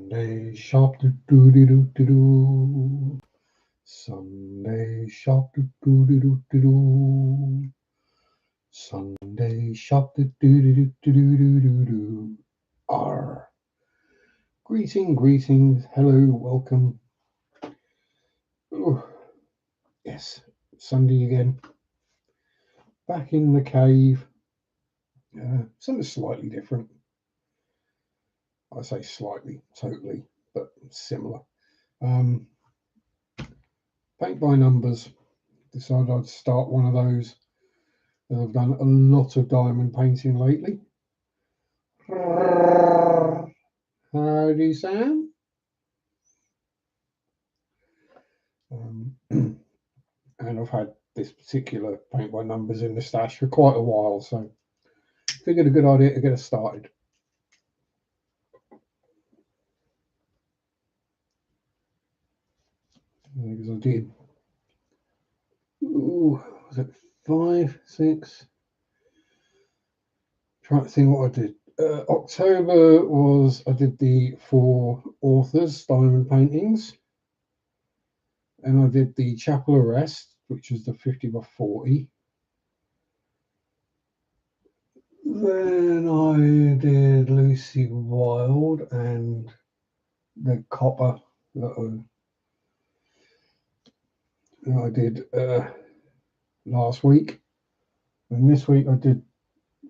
Sunday shop do do do do do do. Sunday shop do do do do do do. Sunday shop do do do do do do do do. R. Greetings, hello, welcome. Ooh, yes, Sunday again. Back in the cave. Something slightly different. I say slightly, totally, but similar. Paint by numbers. Decided I'd start one of those. I've done a lot of diamond painting lately. Howdy, Sam. And I've had this particular paint by numbers in the stash for quite a while, so figured a good idea to get us started. Because I did. Ooh, was it 5, 6? Trying to think what I did. October was I did the 4 authors diamond paintings, and I did the Chapel Arrest, which was the 50 by 40. Then I did Lucy Wilde and the Copper that I did last week, and this week I did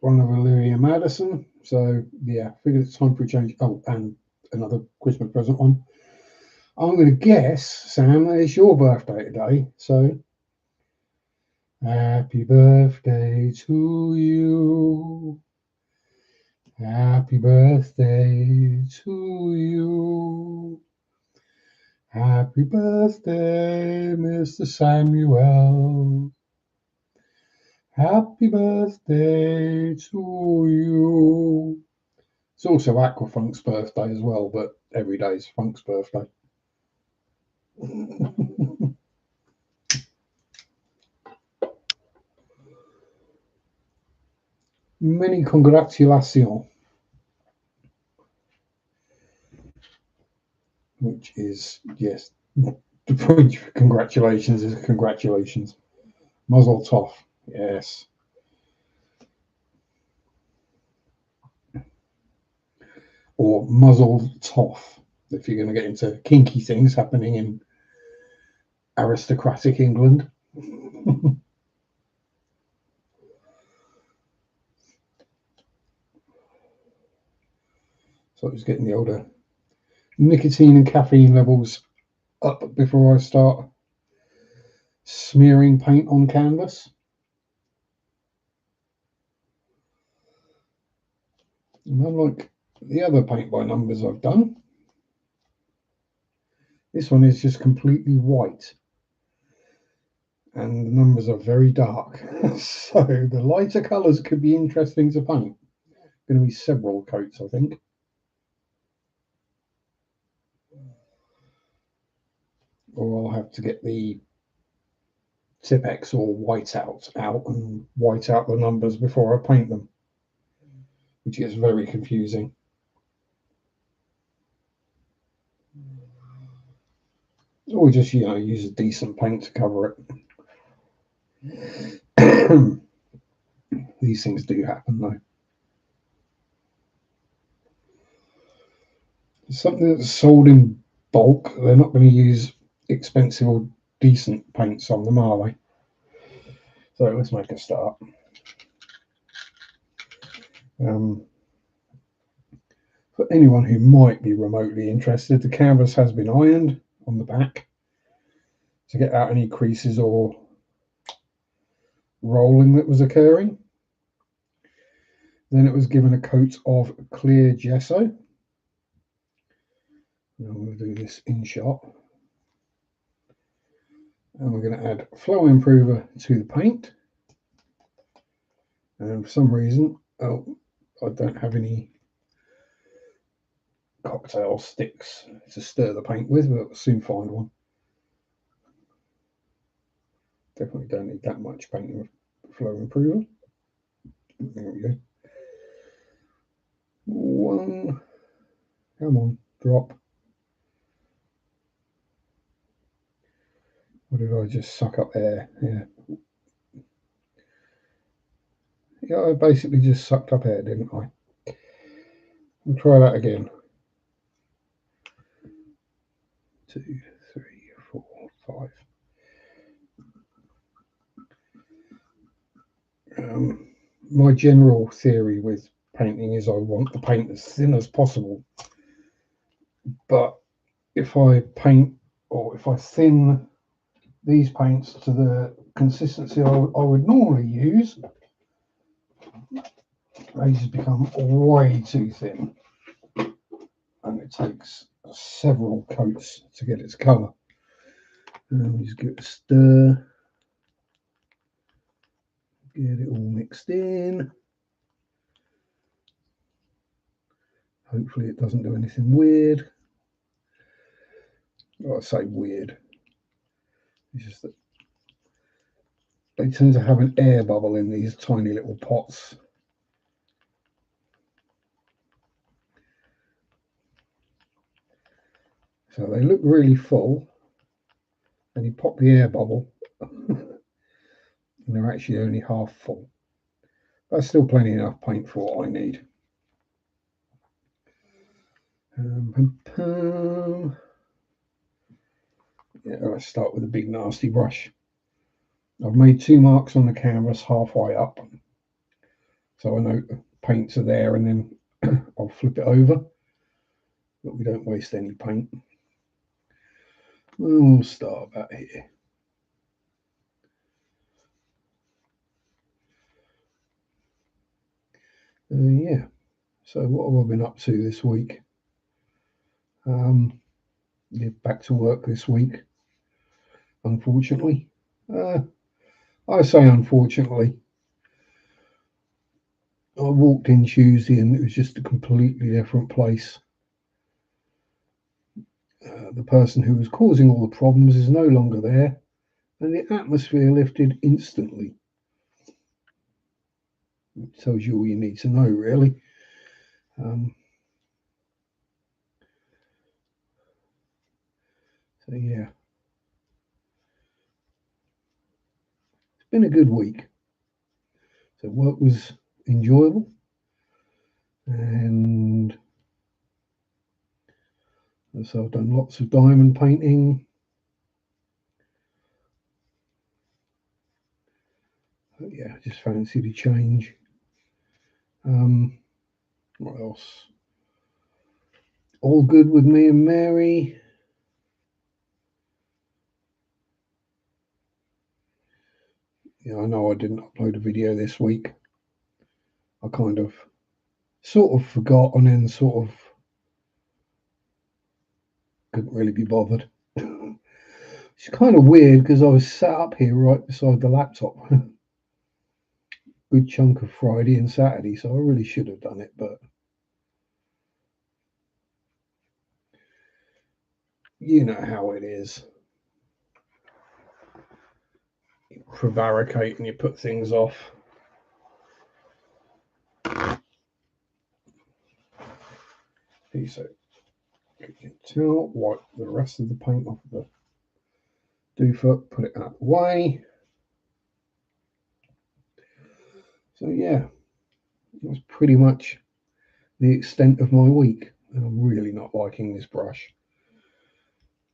one of Olivia Madison. So yeah, figured it's time for a change. Oh, and another Christmas present one. I'm going to guess, Sam, that it's your birthday today. So happy birthday to you. Happy birthday to you. Happy birthday, Mr. Samuel. Happy birthday to you. It's also Aquafunk's birthday as well, but every day is Funk's birthday. Many congratulations. Which is, yes, the point for congratulations is congratulations. Mazel tov, yes. Or muzzle toff, if you're going to get into kinky things happening in aristocratic England. So I was getting the older nicotine and caffeine levels up before I start smearing paint on canvas. And unlike the other paint by numbers I've done, this one is just completely white. And the numbers are very dark. So the lighter colours could be interesting to paint. Going to be several coats, I think. Or I'll have to get the Tipex or whiteout out and white out the numbers before I paint them, which gets very confusing. Or just, use a decent paint to cover it. These things do happen, though. Something that's sold in bulk, they're not going to use expensive or decent paints on them, are they? So let's make a start. For anyone who might be remotely interested, the canvas has been ironed on the back to get out any creases or rolling that was occurring. Then it was given a coat of clear gesso. Now I'm going to do this in shot. And we're going to add flow improver to the paint. And for some reason, I don't have any cocktail sticks to stir the paint with, but I'll soon find one. Definitely don't need that much paint with flow improver. There we go. One, come on, drop. Or did I just suck up air? Yeah. Yeah, I basically just sucked up air, didn't I? We'll try that again. 2, 3, 4, 5. My general theory with painting is I want the paint as thin as possible. But if I paint, or if I thin these paints to the consistency I would normally use, they just become way too thin. And it takes several coats to get its colour. And just give it a stir. Get it all mixed in. Hopefully it doesn't do anything weird. Well, I say weird. It's just that they tend to have an air bubble in these tiny little pots. So they look really full, and you pop the air bubble, and they're actually only half full. That's still plenty enough paint for what I need. Yeah, let's start with a big nasty brush. I've made 2 marks on the canvas halfway up, so I know the paints are there, and then I'll flip it over, but we don't waste any paint. We'll start about here. Yeah, so what have I been up to this week? Yeah, back to work this week, unfortunately. I say unfortunately. I walked in Tuesday and it was just a completely different place. The person who was causing all the problems is no longer there, and the atmosphere lifted instantly. It tells you all you need to know, really. So yeah, it's been a good week. So work was enjoyable, and so I've done lots of diamond painting. But yeah, I just fancied a change. What else? All good with me and Mary. Yeah, I know I didn't upload a video this week. I kind of sort of forgot and then sort of couldn't really be bothered. It's kind of weird because I was sat up here right beside the laptop. Good chunk of Friday and Saturday, so I really should have done it, but you know how it is. You prevaricate and you put things off. So you can tell, wipe the rest of the paint off the doofut, put it out of the way. So yeah, that's pretty much the extent of my week, and I'm really not liking this brush,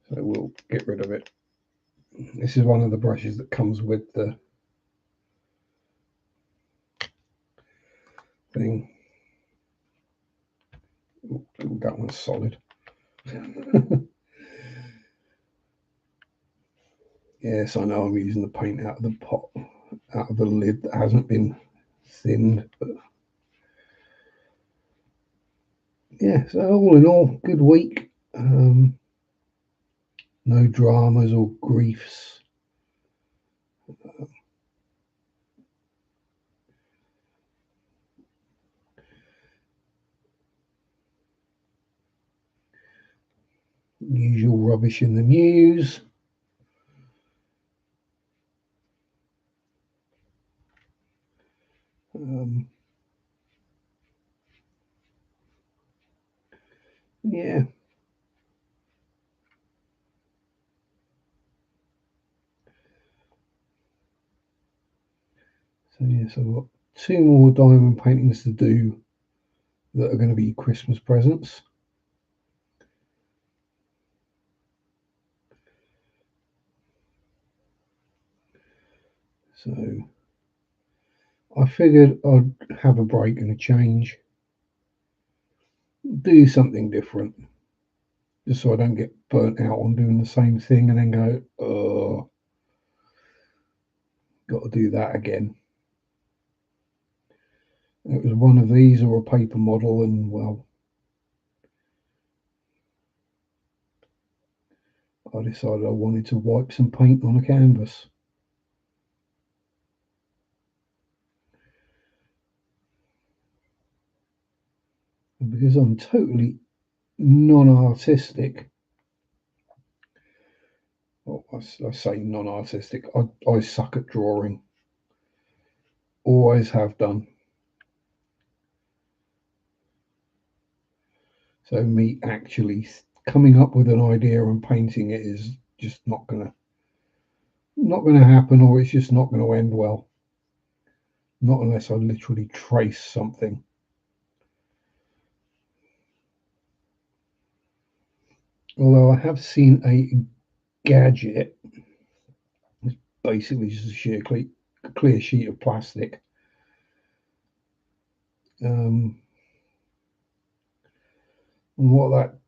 so we'll get rid of it. This is one of the brushes that comes with the thing. Ooh, that one's solid. Yes, I know I'm using the paint out of the pot, out of the lid that hasn't been thinned, but yeah, so all in all, good week. No dramas or griefs. Usual rubbish in the news. Yeah. So yes, I've got 2 more diamond paintings to do that are going to be Christmas presents. So I figured I'd have a break and a change, do something different, just so I don't get burnt out on doing the same thing and then go, oh, got to do that again. It was one of these or a paper model, and well, I decided I wanted to wipe some paint on a canvas. And because I'm totally non-artistic, well, I say non-artistic, I suck at drawing. Always have done. So me actually coming up with an idea and painting it is just not gonna happen, or it's just not gonna end well. Not unless I literally trace something. Although I have seen a gadget, it's basically just a clear sheet of plastic. And what that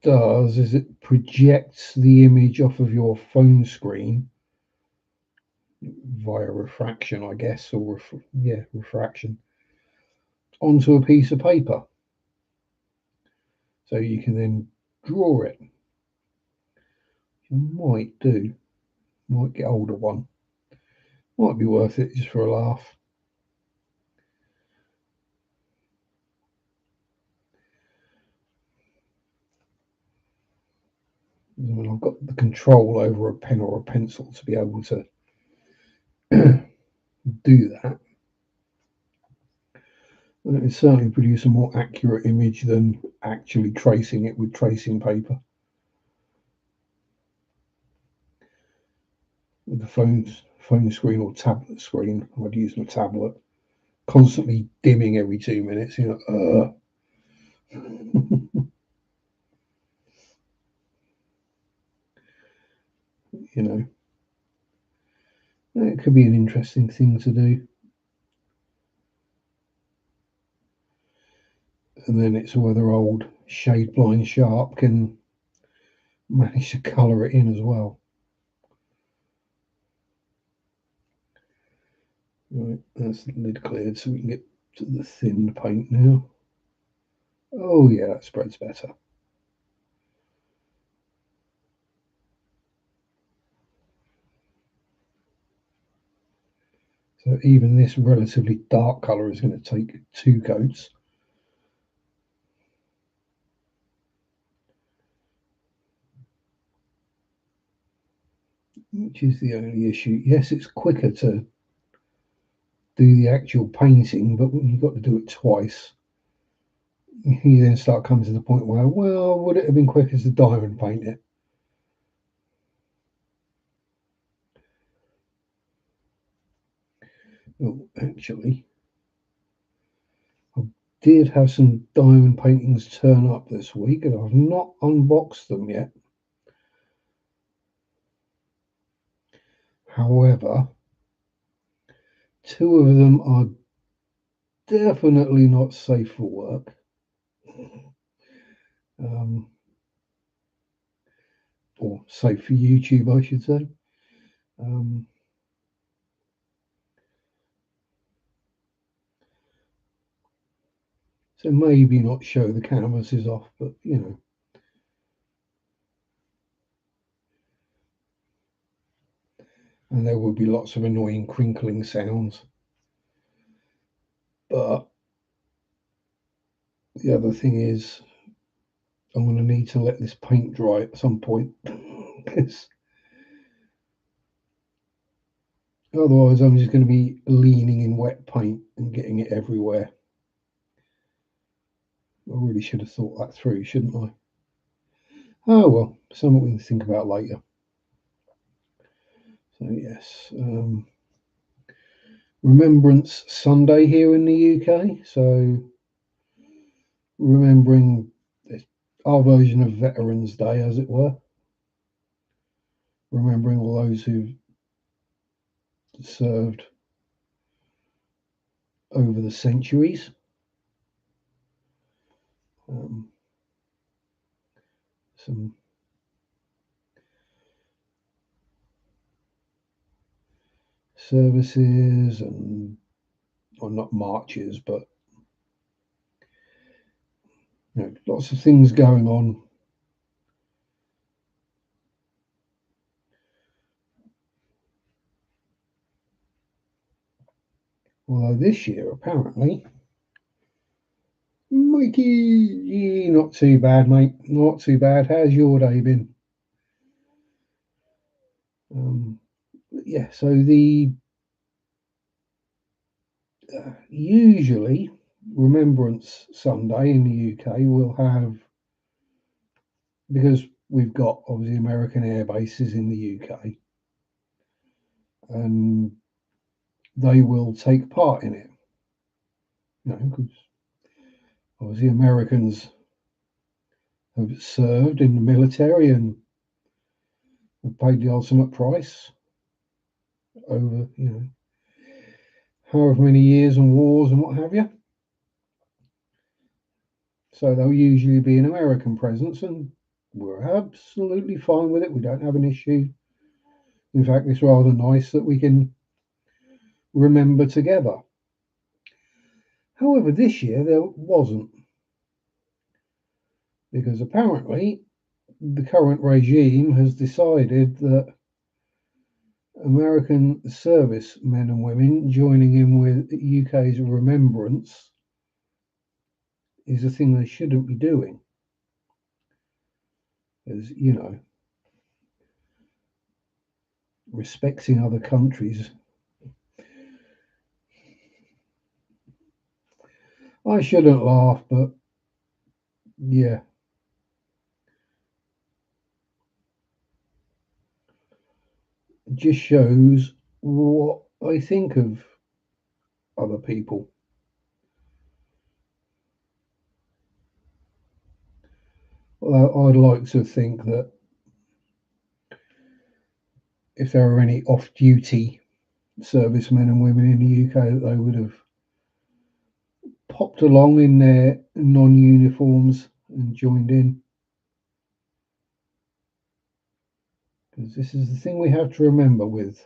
does is it projects the image off of your phone screen via refraction, I guess, or refraction, onto a piece of paper. So you can then draw it. You might get hold of one. Might be worth it just for a laugh. I mean, I've got the control over a pen or a pencil to be able to do that. And it would certainly produce a more accurate image than actually tracing it with tracing paper. With the phone screen or tablet screen, I'd use my tablet, constantly dimming every 2 minutes. You know, it could be an interesting thing to do. And then it's whether old shade blind Sharpe can manage to colour it in as well. Right, that's the lid cleared, so we can get to the thin paint now. Oh yeah, that spreads better. So even this relatively dark colour is going to take 2 coats. Which is the only issue. Yes, it's quicker to do the actual painting, but when you've got to do it twice, you then start coming to the point where, well, would it have been quicker to diamond paint it? Well, actually, I did have some diamond paintings turn up this week, and I've not unboxed them yet. However, 2 of them are definitely not safe for work. Or safe for YouTube, I should say. So maybe not show the canvases off, but you know. And there will be lots of annoying crinkling sounds. But the other thing is, I'm going to need to let this paint dry at some point, because otherwise I'm just going to be leaning in wet paint and getting it everywhere. I really should have thought that through, shouldn't I? Oh well, something we can think about later. So yes, Remembrance Sunday here in the UK. So remembering our version of Veterans Day, as it were. Remembering all those who served over the centuries. Some services and, well, not marches, but lots of things going on. Although this year, apparently, Mikey, not too bad, mate. Not too bad. How's your day been? Yeah, so the usually Remembrance Sunday in the UK will have, because we've got obviously American air bases in the UK, and they will take part in it. Because obviously Americans have served in the military and have paid the ultimate price over, however many years and wars and what have you. So there'll usually be an American presence, and we're absolutely fine with it. We don't have an issue. In fact, it's rather nice that we can remember together. However, this year there wasn't, because apparently the current regime has decided that American servicemen and women joining in with the UK's remembrance is a thing they shouldn't be doing. As respecting other countries. I shouldn't laugh, but yeah. It just shows what I think of other people. Although I'd like to think that if there are any off-duty servicemen and women in the UK, that they would have popped along in their non-uniforms and joined in. Because this is the thing we have to remember with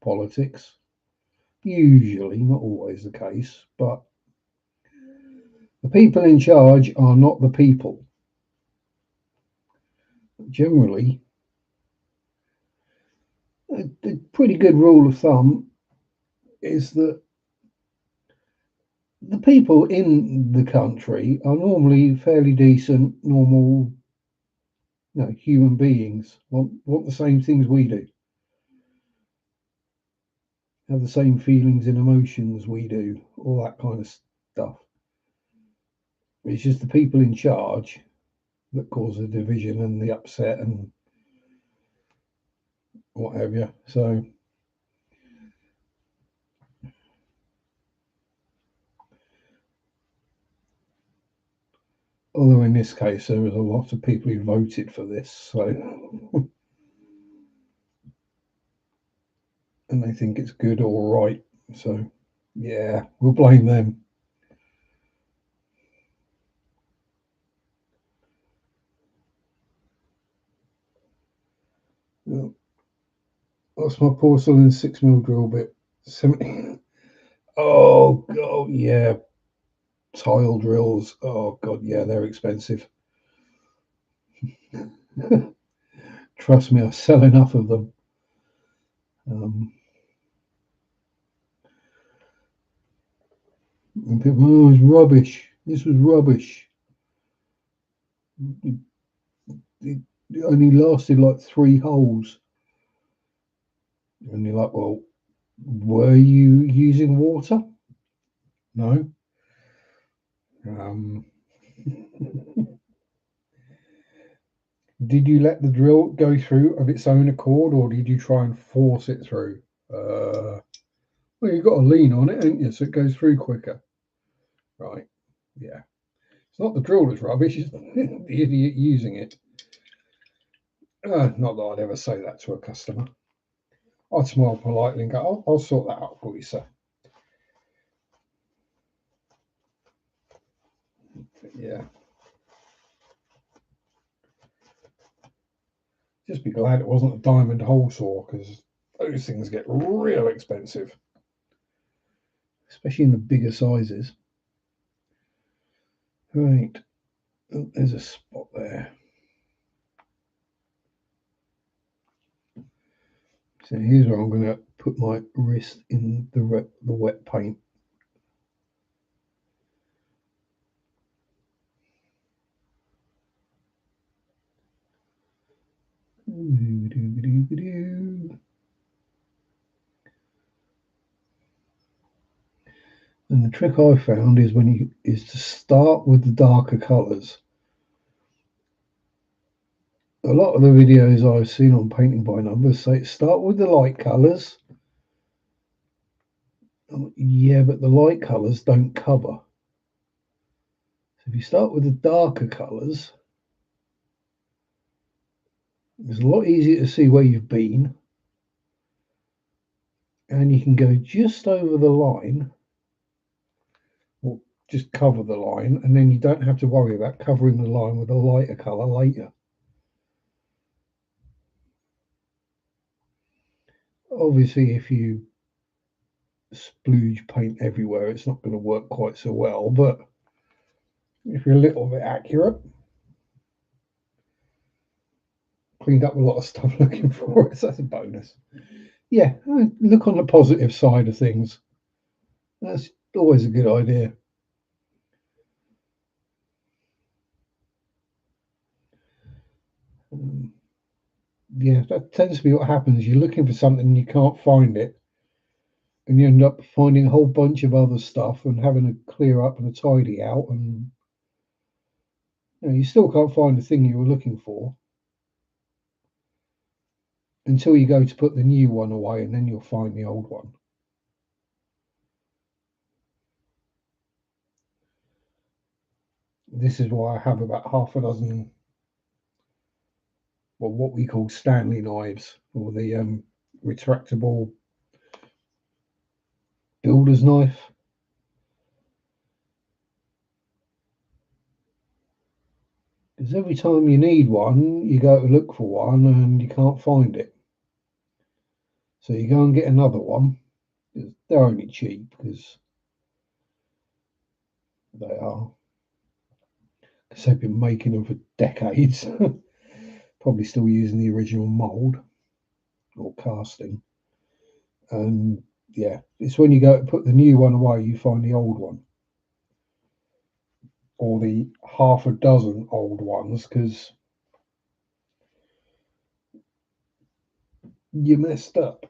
politics. Usually, not always the case, but the people in charge are not the people. Generally, a pretty good rule of thumb is that the people in the country are normally fairly decent, normal, human beings. Want the same things we do, have the same feelings and emotions we do, all that kind of stuff. It's just the people in charge that cause the division and the upset and what have you. So, although in this case there was a lot of people who voted for this, so and they think it's good or right. So, yeah, we'll blame them. Well, that's my porcelain 6mm drill bit. 70. Oh god, yeah. Tile drills. Oh god, yeah, they're expensive. Trust me, I sell enough of them. And people, oh, it was rubbish. This was rubbish. It only lasted like 3 holes. And you're like, well, were you using water? No. Did you let the drill go through of its own accord, or did you try and force it through? Well, you've got to lean on it, ain't you, so it goes through quicker. Right, yeah. It's not the drill that's rubbish, it's the idiot using it. Not that I'd ever say that to a customer. I'd smile politely and go, I'll sort that out for you, sir. But yeah. Just be glad it wasn't a diamond hole saw, because those things get real expensive, especially in the bigger sizes. Right, oh, there's a spot there. So here's where I'm going to put my wrist in the wet paint. And the trick I found is to start with the darker colours. A lot of the videos I've seen on painting by numbers say start with the light colours. Yeah, but the light colours don't cover. So if you start with the darker colours, it's a lot easier to see where you've been, and you can go just over the line, or just cover the line, and then you don't have to worry about covering the line with a lighter colour later. Obviously, if you splooge paint everywhere, it's not going to work quite so well, but if you're a little bit accurate, cleaned up a lot of stuff looking for it, so that's a bonus. Yeah, look on the positive side of things. That's always a good idea. Yeah, that tends to be what happens. You're looking for something and you can't find it, and you end up finding a whole bunch of other stuff and having to clear up and a tidy out, and you still can't find the thing you were looking for until you go to put the new one away, and then you'll find the old one. This is why I have about half a dozen, well, what we call Stanley knives, or the retractable builder's knife. Because every time you need one, you go to look for one and you can't find it. So you go and get another one. They're only cheap because they are. Because they've been making them for decades. Probably still using the original mould or casting. And yeah, it's when you go to put the new one away, you find the old one. Or the half a dozen old ones, because you messed up.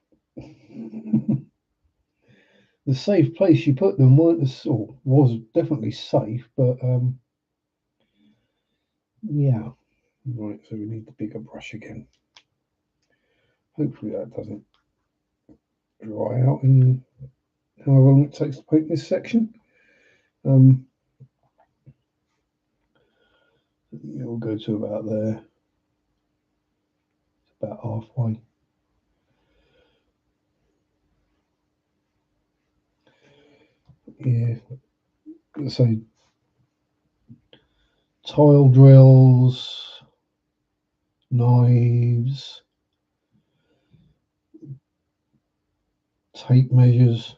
The safe place you put them was definitely safe, but yeah. Right, so we need the bigger brush again. Hopefully that doesn't dry out in however long it takes to paint this section. It'll go to about there. It's about halfway. Yeah. So tile drills, knives, tape measures,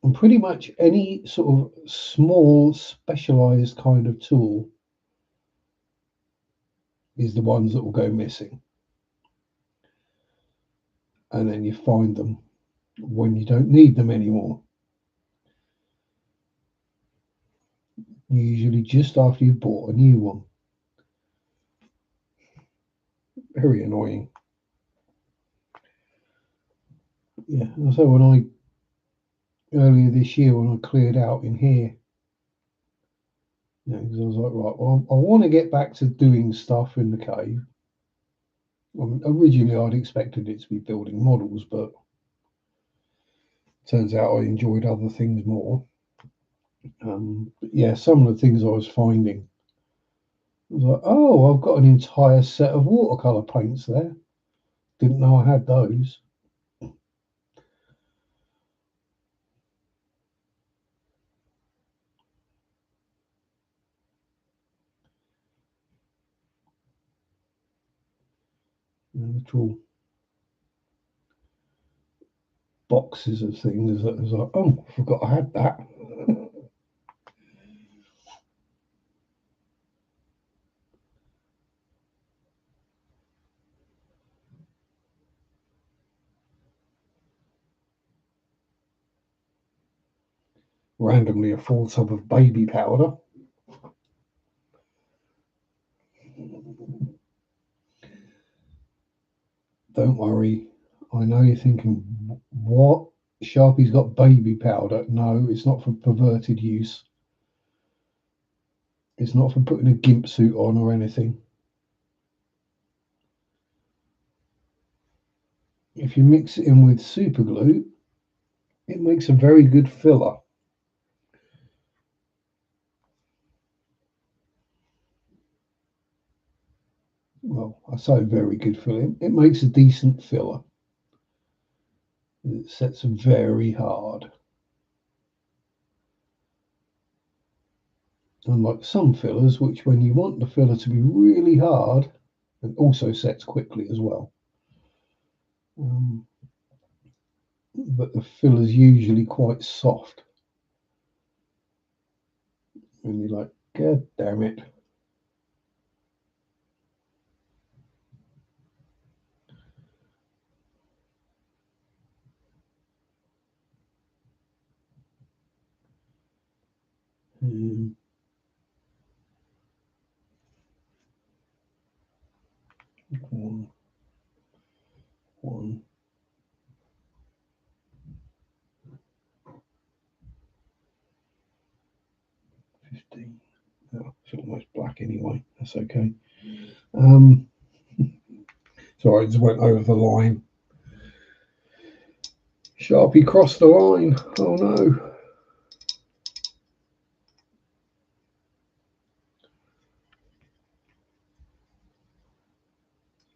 and pretty much any sort of small specialized kind of tool is the ones that will go missing. And then you find them when you don't need them anymore. Usually just after you've bought a new one. Very annoying. Yeah, so earlier this year when I cleared out in here, because I was like, right, well, I want to get back to doing stuff in the cave. Originally, I'd expected it to be building models, but Turns out I enjoyed other things more. But yeah, some of the things I was finding, I was like, oh, I've got an entire set of watercolour paints there. Didn't know I had those. Little boxes of things that was like, oh, I forgot I had that. Randomly a full tub of baby powder. Don't worry. I know you're thinking, what? Sharpie's got baby powder. No, it's not for perverted use. It's not for putting a gimp suit on or anything. If you mix it in with super glue, it makes a very good filler. Well, I say very good filler. It makes a decent filler. It sets very hard. Unlike some fillers, which when you want the filler to be really hard, it also sets quickly as well. But the filler's usually quite soft. And you're like, God damn it. One. 15. Oh, it's almost black anyway. That's okay. Sorry, I just went over the line. Sharpie crossed the line. Oh no.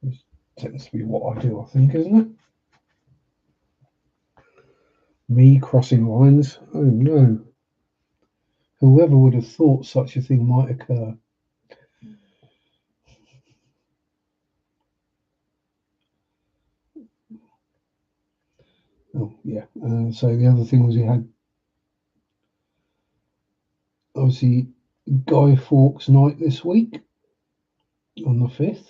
This tends to be what I do, I think, isn't it? Me crossing lines. Oh no. Whoever would have thought such a thing might occur? Oh, yeah. So the other thing was we had, obviously, Guy Fawkes night this week on the 5th.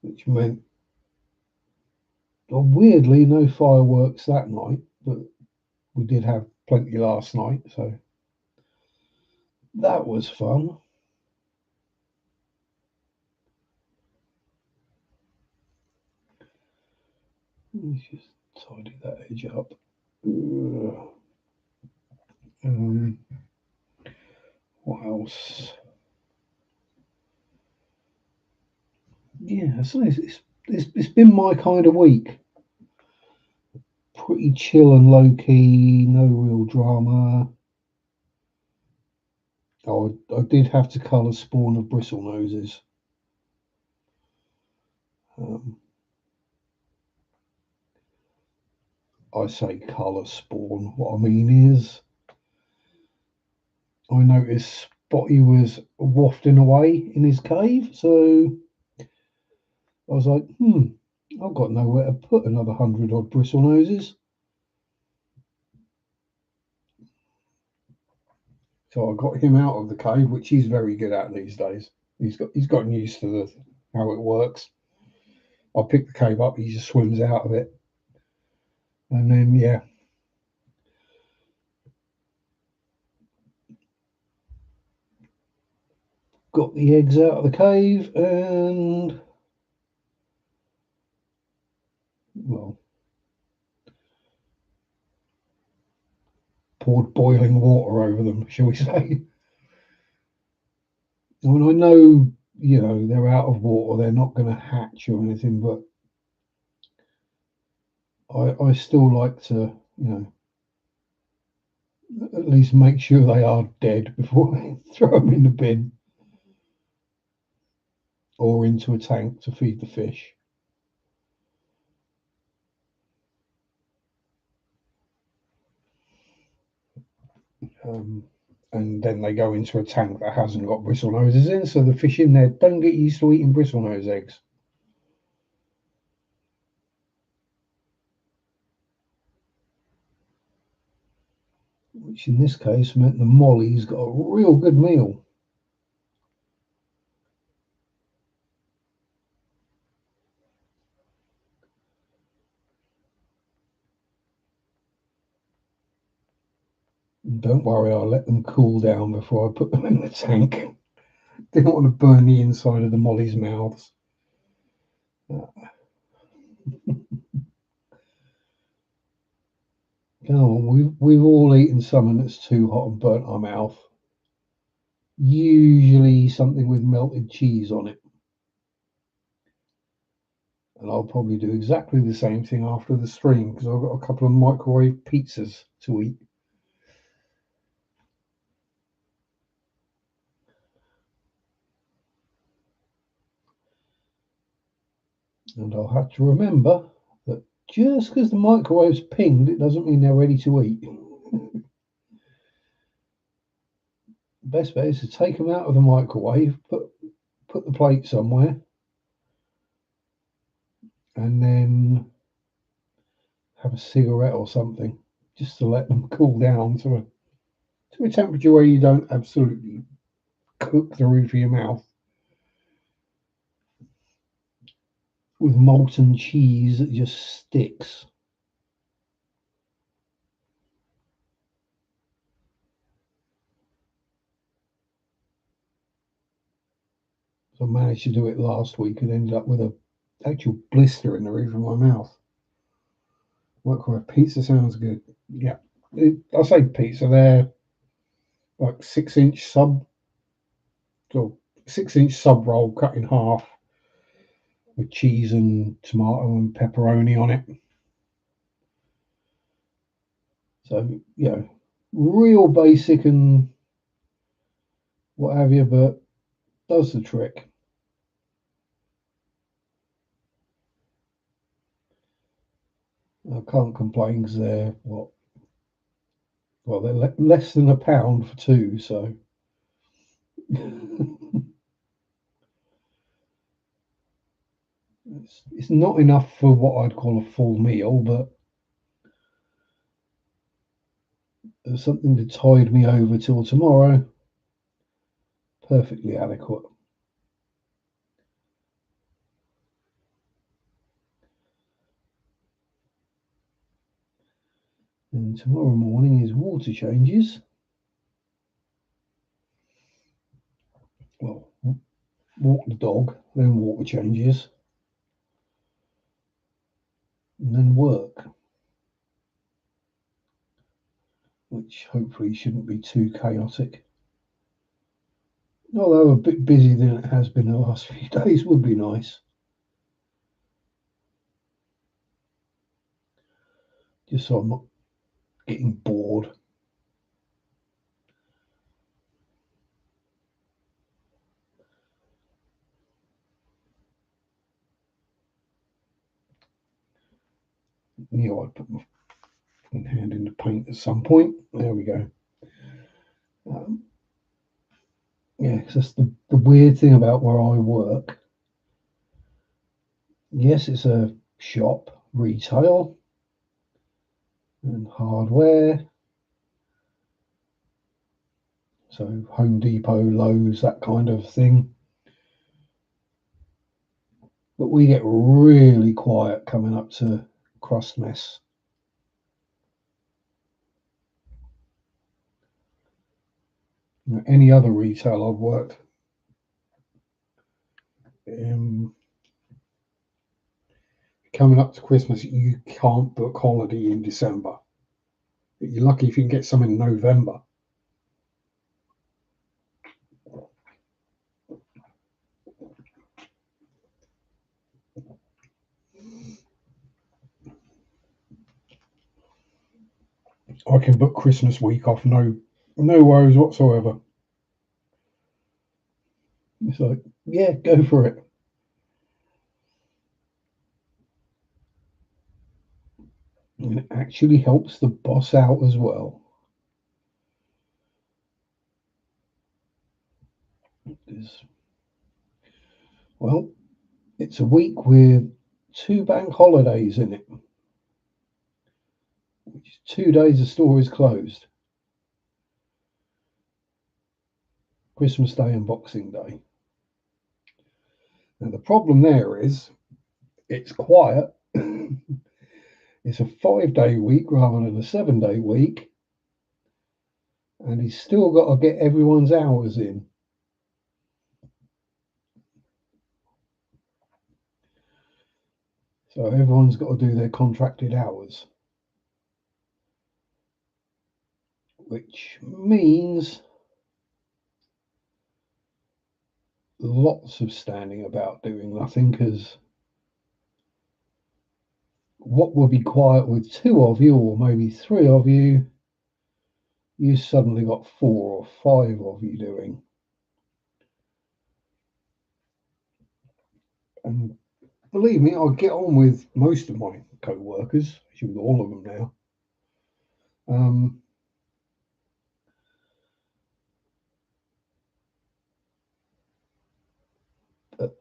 Which meant, well, weirdly, no fireworks that night, but we did have plenty last night, so that was fun. Let's just tidy that edge up. What else? Yeah, so it's been my kind of week. Pretty chill and low key, no real drama. Oh, I did have to colour Spawn of Bristle Noses. I say colour Spawn. What I mean is, I noticed Spotty was wafting away in his cave, so I was like, I've got nowhere to put another 100 odd Bristle Noses. So I got him out of the cave, which he's very good at these days. He's gotten used to how it works. I pick the cave up, he just swims out of it. And then, yeah. Got the eggs out of the cave and, well, poured boiling water over them, shall we say. I mean, I know you know, they're out of water, they're not going to hatch or anything, but I still like to, you know, at least make sure they are dead before I throw them in the bin or into a tank to feed the fish. And then they go into a tank that hasn't got bristle noses in, so the fish in there don't get used to eating bristle nose eggs. Which in this case meant the molly's got a real good meal. And don't worry, I'll let them cool down before I put them in the tank. Didn't want to burn the inside of the molly's mouths. Oh, we've all eaten something that's too hot and burnt our mouth. Usually something with melted cheese on it. And I'll probably do exactly the same thing after the stream because I've got a couple of microwave pizzas to eat. And I'll have to remember that just because the microwave's pinged, it doesn't mean they're ready to eat. Best bet is to take them out of the microwave, put the plate somewhere, and then have a cigarette or something just to let them cool down to a temperature where you don't absolutely cook the roof of your mouth with molten cheese that just sticks. So I managed to do it last week and ended up with an actual blister in the roof of my mouth. Microwave pizza sounds good. Yeah, I say pizza. They're like 6-inch sub, or 6-inch sub roll cut in half with cheese and tomato and pepperoni on it. So you know, real basic and what have you, but does the trick. I can't complain because they're what? Well, they're less than £1 for two, so it's not enough for what I'd call a full meal, but there's something to tide me over till tomorrow. Perfectly adequate. And tomorrow morning is water changes. Well, walk the dog, then water changes, and then work, which hopefully shouldn't be too chaotic. Although a bit busier than it has been the last few days would be nice. Just so I'm not getting bored. I'd put my hand in the paint at some point. There we go. Yeah, that's the weird thing about where I work. Yes, it's a shop, retail, and hardware. So Home Depot, Lowe's, that kind of thing. But we get really quiet coming up to Christmas. Any other retail I've worked, coming up to Christmas, you can't book holiday in December. You're lucky if you can get some in November. I can book Christmas week off, no worries whatsoever. It's like, yeah, go for it. And it actually helps the boss out as well. Well, it's a week with 2 bank holidays in it, which is 2 days the store is closed. Christmas Day and Boxing Day. Now the problem there is it's quiet. It's a 5-day week rather than a 7-day week, and he's still got to get everyone's hours in. So everyone's got to do their contracted hours, which means lots of standing about doing nothing, because what will be quiet with 2 of you or maybe 3 of you, you suddenly got 4 or 5 of you doing. And believe me, I get on with most of my co-workers, actually with all of them now. But,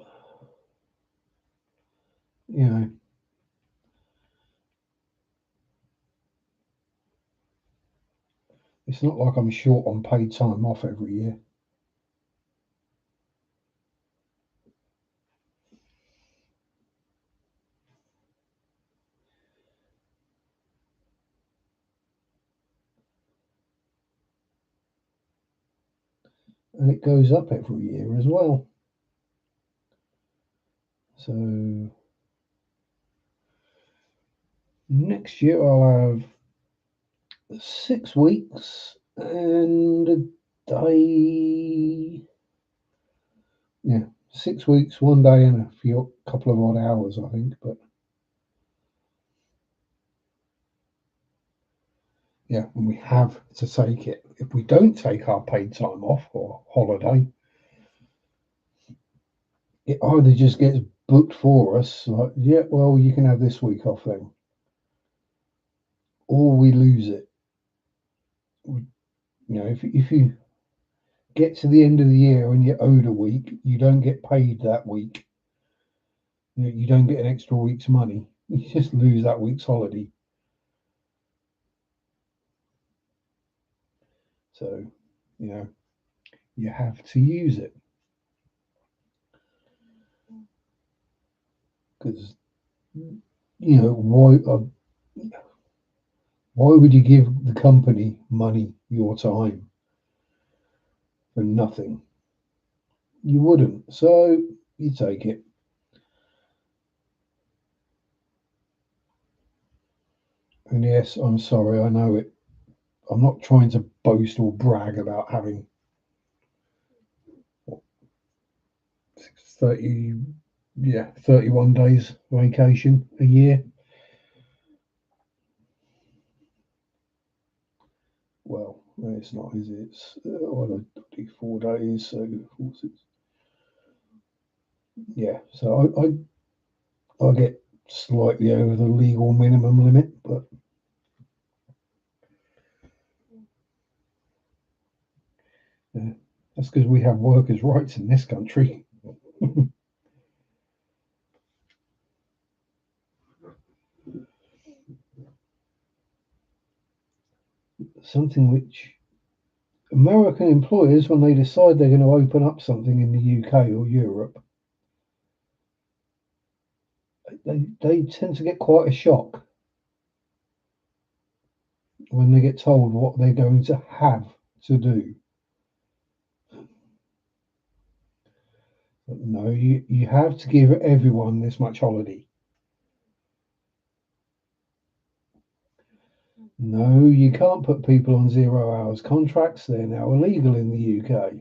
you know, it's not like I'm short on paid time off every year. And it goes up every year as well. So next year I'll have 6 weeks and a day. Yeah, 6 weeks, 1 day, and a couple of odd hours, I think. But yeah, and we have to take it. If we don't take our paid time off or holiday, it either just gets booked for us, like, yeah, well, you can have this week off then, or we lose it. You know, if you get to the end of the year and you're owed a week, you don't get paid that week. You don't get an extra week's money. You just lose that week's holiday. So, you have to use it, because why would you give the company money, your time, for nothing? You wouldn't. So you take it. And yes, I'm sorry, I know it. I'm not trying to boast or brag about having 30, 31 days vacation a year. Well, no, it's not, is it? It's I do 4 days, so 4, 6. Yeah, so I get slightly over the legal minimum limit, but yeah, that's because we have workers' rights in this country. Something which American employers, when they decide they're going to open up something in the UK or Europe, they tend to get quite a shock when they get told what they're going to have to do. But no, you have to give everyone this much holiday. No, you can't put people on 0 hours contracts. They're now illegal in the UK.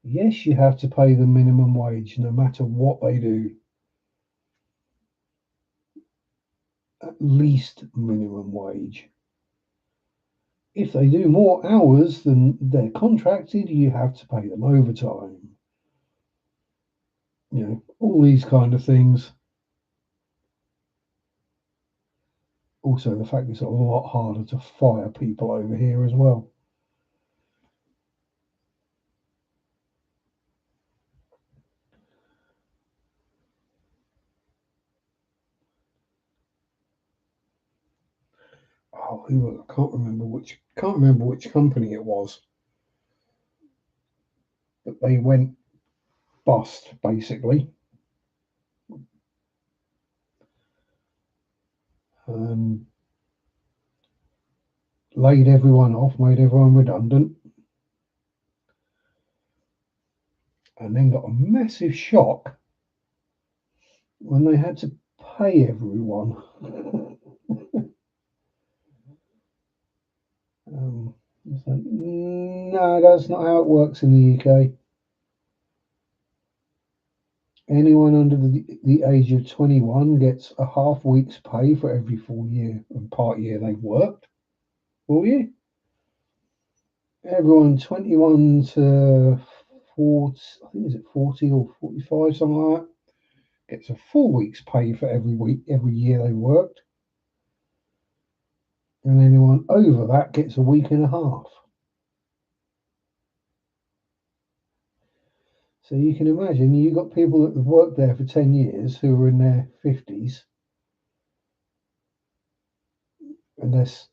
Yes, you have to pay the minimum wage no matter what they do. at least minimum wage. If they do more hours than they're contracted, you have to pay them overtime. You know, all these kind of things. Also, the fact it's a lot harder to fire people over here as well. Oh, who was, I can't remember which company it was, but they went bust basically. Laid everyone off, made everyone redundant, and then got a massive shock when they had to pay everyone. No, that's not how it works in the UK. Anyone under the age of 21 gets a half week's pay for every full year and part year they've worked. Full year. Everyone 21 to 40, I think is it 40 or 45, something like that, gets a full week's pay for every year they worked. And anyone over that gets a week and a half. So you can imagine you've got people that have worked there for 10 years who are in their 50s, and this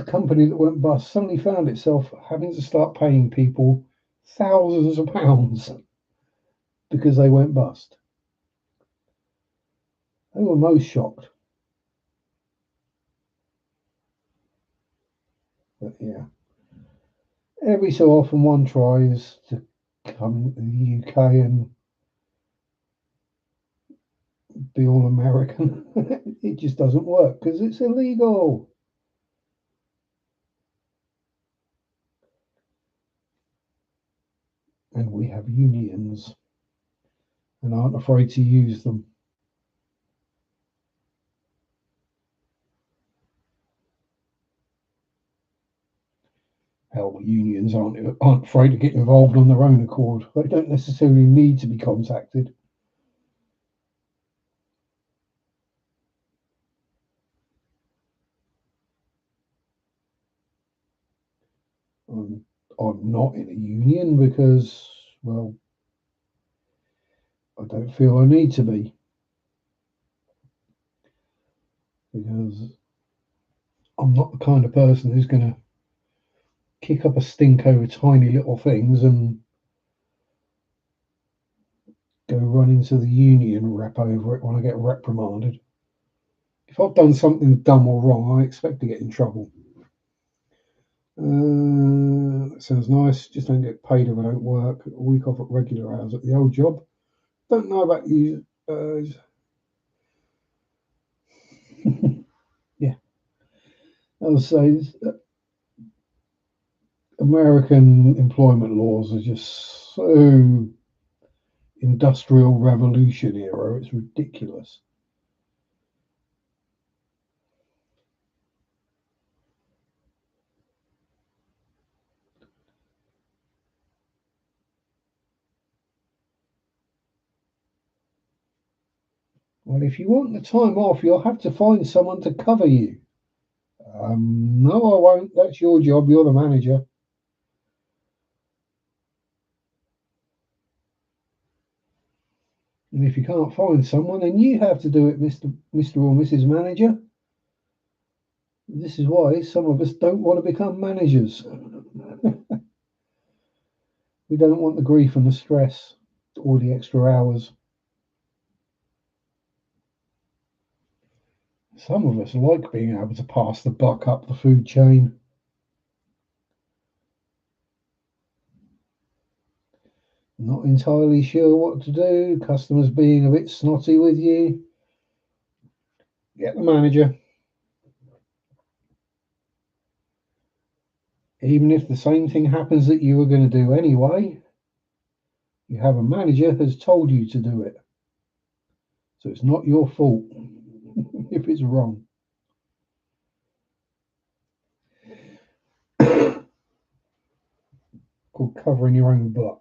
company that went bust suddenly found itself having to start paying people thousands of pounds because they went bust. They were most shocked. But yeah, every so often one tries to come to the UK and be all American. It just doesn't work because it's illegal. And we have unions and aren't afraid to use them. Hell, unions aren't afraid to get involved on their own accord. They don't necessarily need to be contacted. I'm not in a union because, well, I don't feel I need to be. Because I'm not the kind of person who's going to kick up a stink over tiny little things and go run into the union rep over it when I get reprimanded. If I've done something dumb or wrong, I expect to get in trouble. That sounds nice. Just don't get paid if I don't work. A week off at regular hours at the old job. Don't know about you. Yeah. I'll say American employment laws are just so industrial revolution era. It's ridiculous. Well, if you want the time off, you'll have to find someone to cover you. No, I won't. That's your job. You're the manager. And if you can't find someone, then you have to do it, Mr. or Mrs. Manager. This is why some of us don't want to become managers. We don't want the grief and the stress, all the extra hours. Some of us like being able to pass the buck up the food chain. Not entirely sure what to do, customers being a bit snotty with you. Get the manager. Even if the same thing happens that you were going to do anyway, you have a manager who's told you to do it. So it's not your fault. if it's wrong. Called covering your own butt,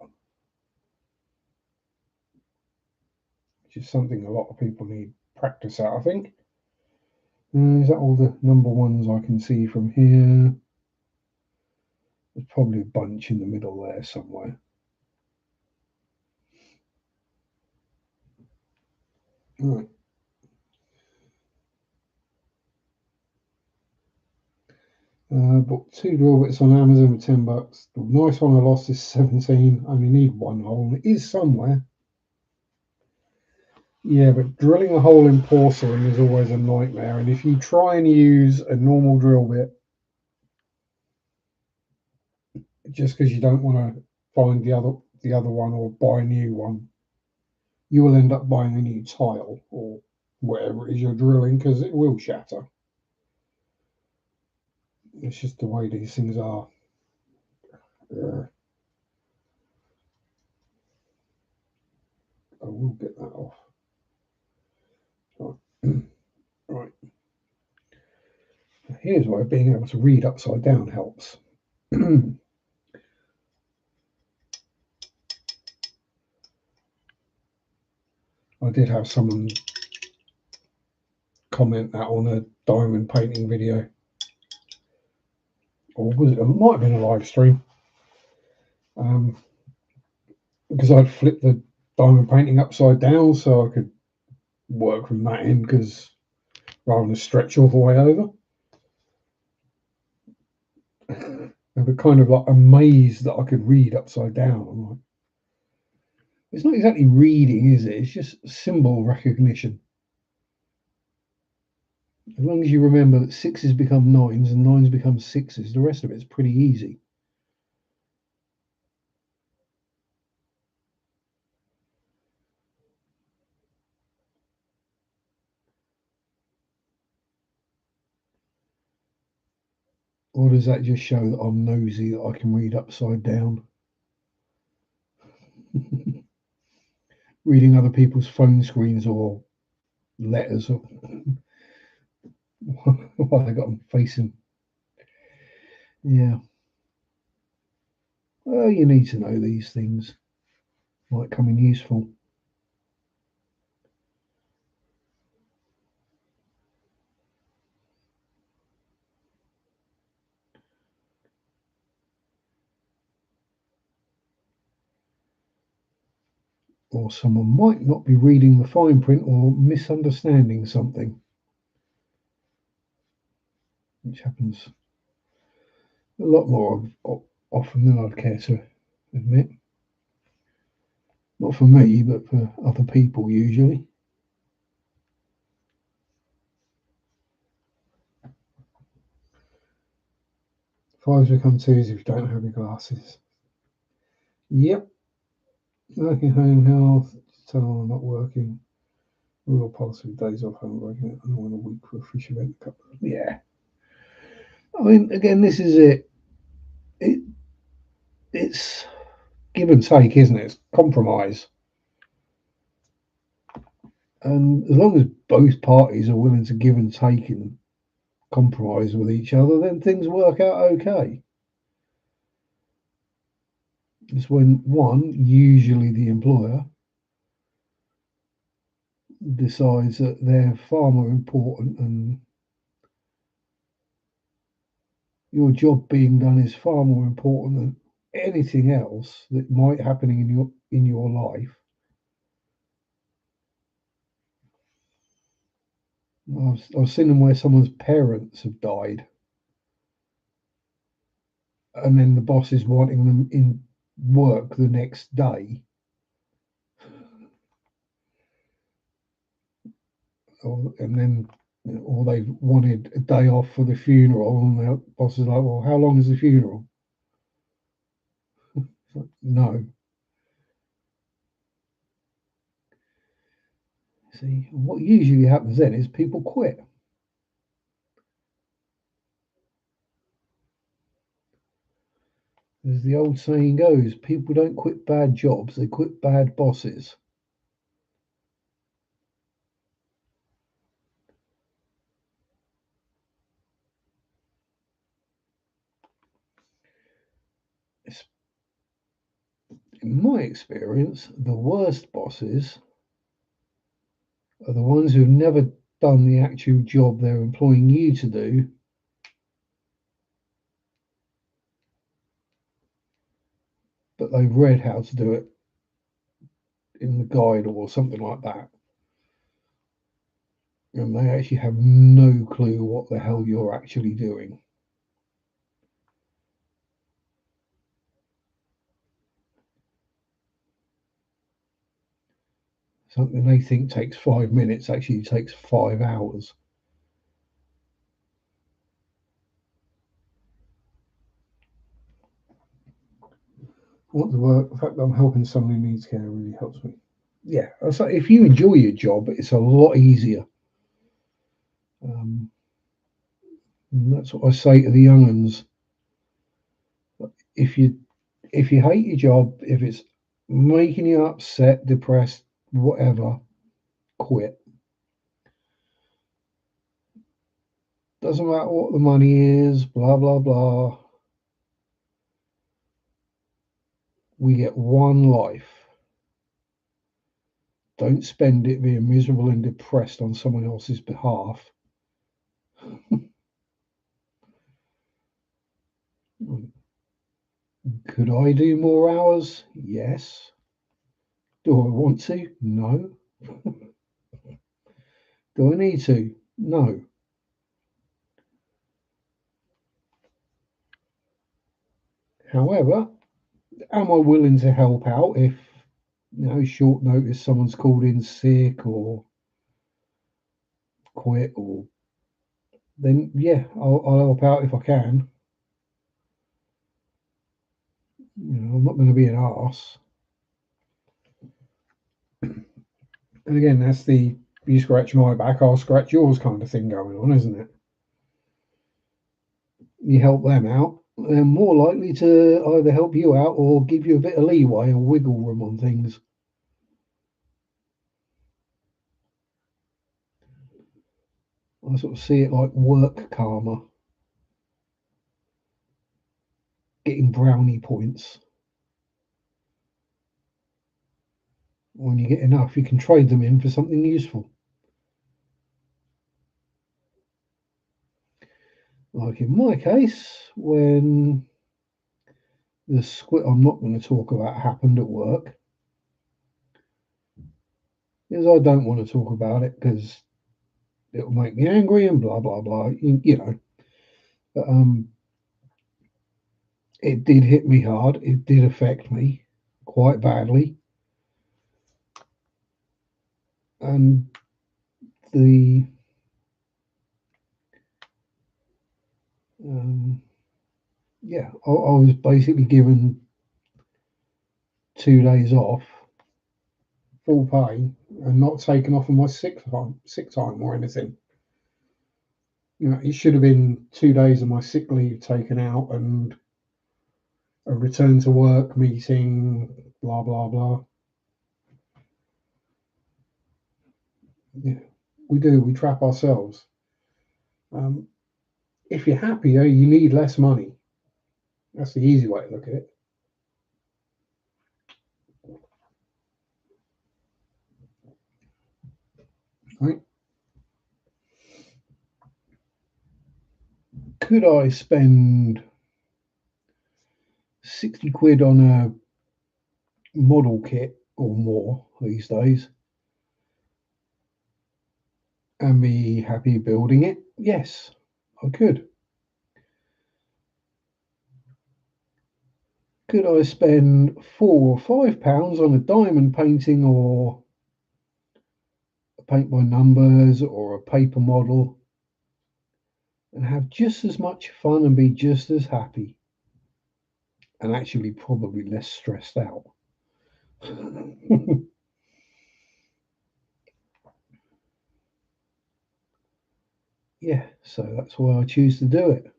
which is something a lot of people need practice at, I think. Is that all the number ones I can see from here? There's probably a bunch in the middle there somewhere. Right. Bought 2 drill bits on Amazon for $10. The nice one I lost is 17. I only need 1 hole. It is somewhere. Yeah, but drilling a hole in porcelain is always a nightmare. And if you try and use a normal drill bit, just because you don't want to find the other one or buy a new one, you will end up buying a new tile or whatever it is you're drilling, because it will shatter. It's just the way these things are. I will get that off. Right. Here's where being able to read upside down helps. I did have someone comment that on a diamond painting video, or was it might have been a live stream, because I'd flipped the diamond painting upside down so I could work from that end, because rather than stretch all the way over. They were kind of like amazed that I could read upside down. I'm like, it's not exactly reading, is it? It's just symbol recognition. As long as you remember that 6s become 9s and 9s become 6s, the rest of it's pretty easy. Or does that just show that I'm nosy, that I can read upside down? Reading other people's phone screens or letters, or why they got them facing. Yeah. Well, you need to know these things. Might come in useful. Or someone might not be reading the fine print or misunderstanding something, which happens a lot more often than I'd care to admit. Not for me, but for other people usually. 5s become 2s if you don't have your glasses. Yep. Working home health, so not working. Real policy days off home working. I want a week for a fish event. Yeah. I mean, again, this is it. It's give and take, isn't it? It's compromise. And as long as both parties are willing to give and take and compromise with each other, then things work out okay. It's when one, usually the employer, decides that they're far more important and your job being done is far more important than anything else that might happen in your life. I've seen them where someone's parents have died, and then the boss is wanting them in work the next day, and then or they wanted a day off for the funeral, and the boss is like, "Well, how long is the funeral?" No. See, what usually happens then is people quit. As the old saying goes, people don't quit bad jobs, they quit bad bosses. In my experience, the worst bosses are the ones who've never done the actual job they're employing you to do, but they've read how to do it in the guide or something like that. And they actually have no clue what the hell you're actually doing. Something they think takes 5 minutes actually takes 5 hours. What the work, the fact that I'm helping somebody who needs care really helps me. Yeah, so if you enjoy your job, it's a lot easier. And that's what I say to the young uns. If you hate your job, if it's making you upset, depressed, whatever, quit. Doesn't matter what the money is, blah blah blah. We get one life. Don't spend it being miserable and depressed on someone else's behalf. Could I do more hours? Yes. Do I want to? No. Do I need to? No. However, am I willing to help out if, short notice someone's called in sick or quit, or then yeah, I'll help out if I can. I'm not going to be an arse. And again, that's the you scratch my back, I'll scratch yours kind of thing going on, isn't it? You help them out, they're more likely to either help you out or give you a bit of leeway or wiggle room on things. I sort of see it like work karma, getting brownie points. When you get enough, you can trade them in for something useful. Like in my case, when the squid I'm not going to talk about happened at work, because I don't want to talk about it because it'll make me angry and blah blah blah. But it did hit me hard. It did affect me quite badly, and the yeah, I was basically given 2 days off, full pay, and not taken off of my sick time or anything. It should have been 2 days of my sick leave taken out and a return to work meeting, blah blah blah. Yeah, we do. We trap ourselves. If you're happy, though, you need less money. That's the easy way to look at it. Right? Could I spend 60 quid on a model kit or more these days and be happy building it? Yes, I could. Could I spend £4 or £5 on a diamond painting or a paint by numbers or a paper model and have just as much fun and be just as happy and actually probably less stressed out? Yeah, so that's why I choose to do it.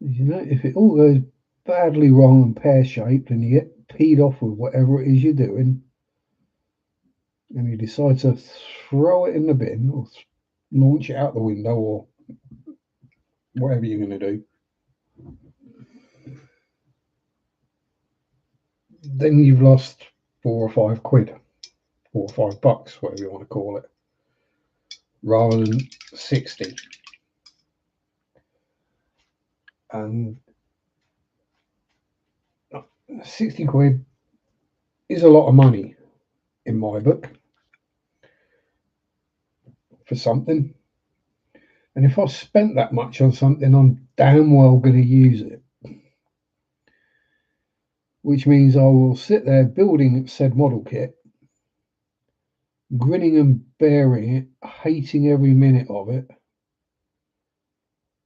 If it all goes badly wrong and pear-shaped and you get peed off with whatever it is you're doing and you decide to throw it in the bin or launch it out the window or whatever you're going to do. Then you've lost £4 or £5, £4 or $5, whatever you want to call it, rather than 60. And £60 is a lot of money in my book for something. And if I've spent that much on something, I'm damn well going to use it. Which means I will sit there building said model kit, grinning and bearing it, hating every minute of it,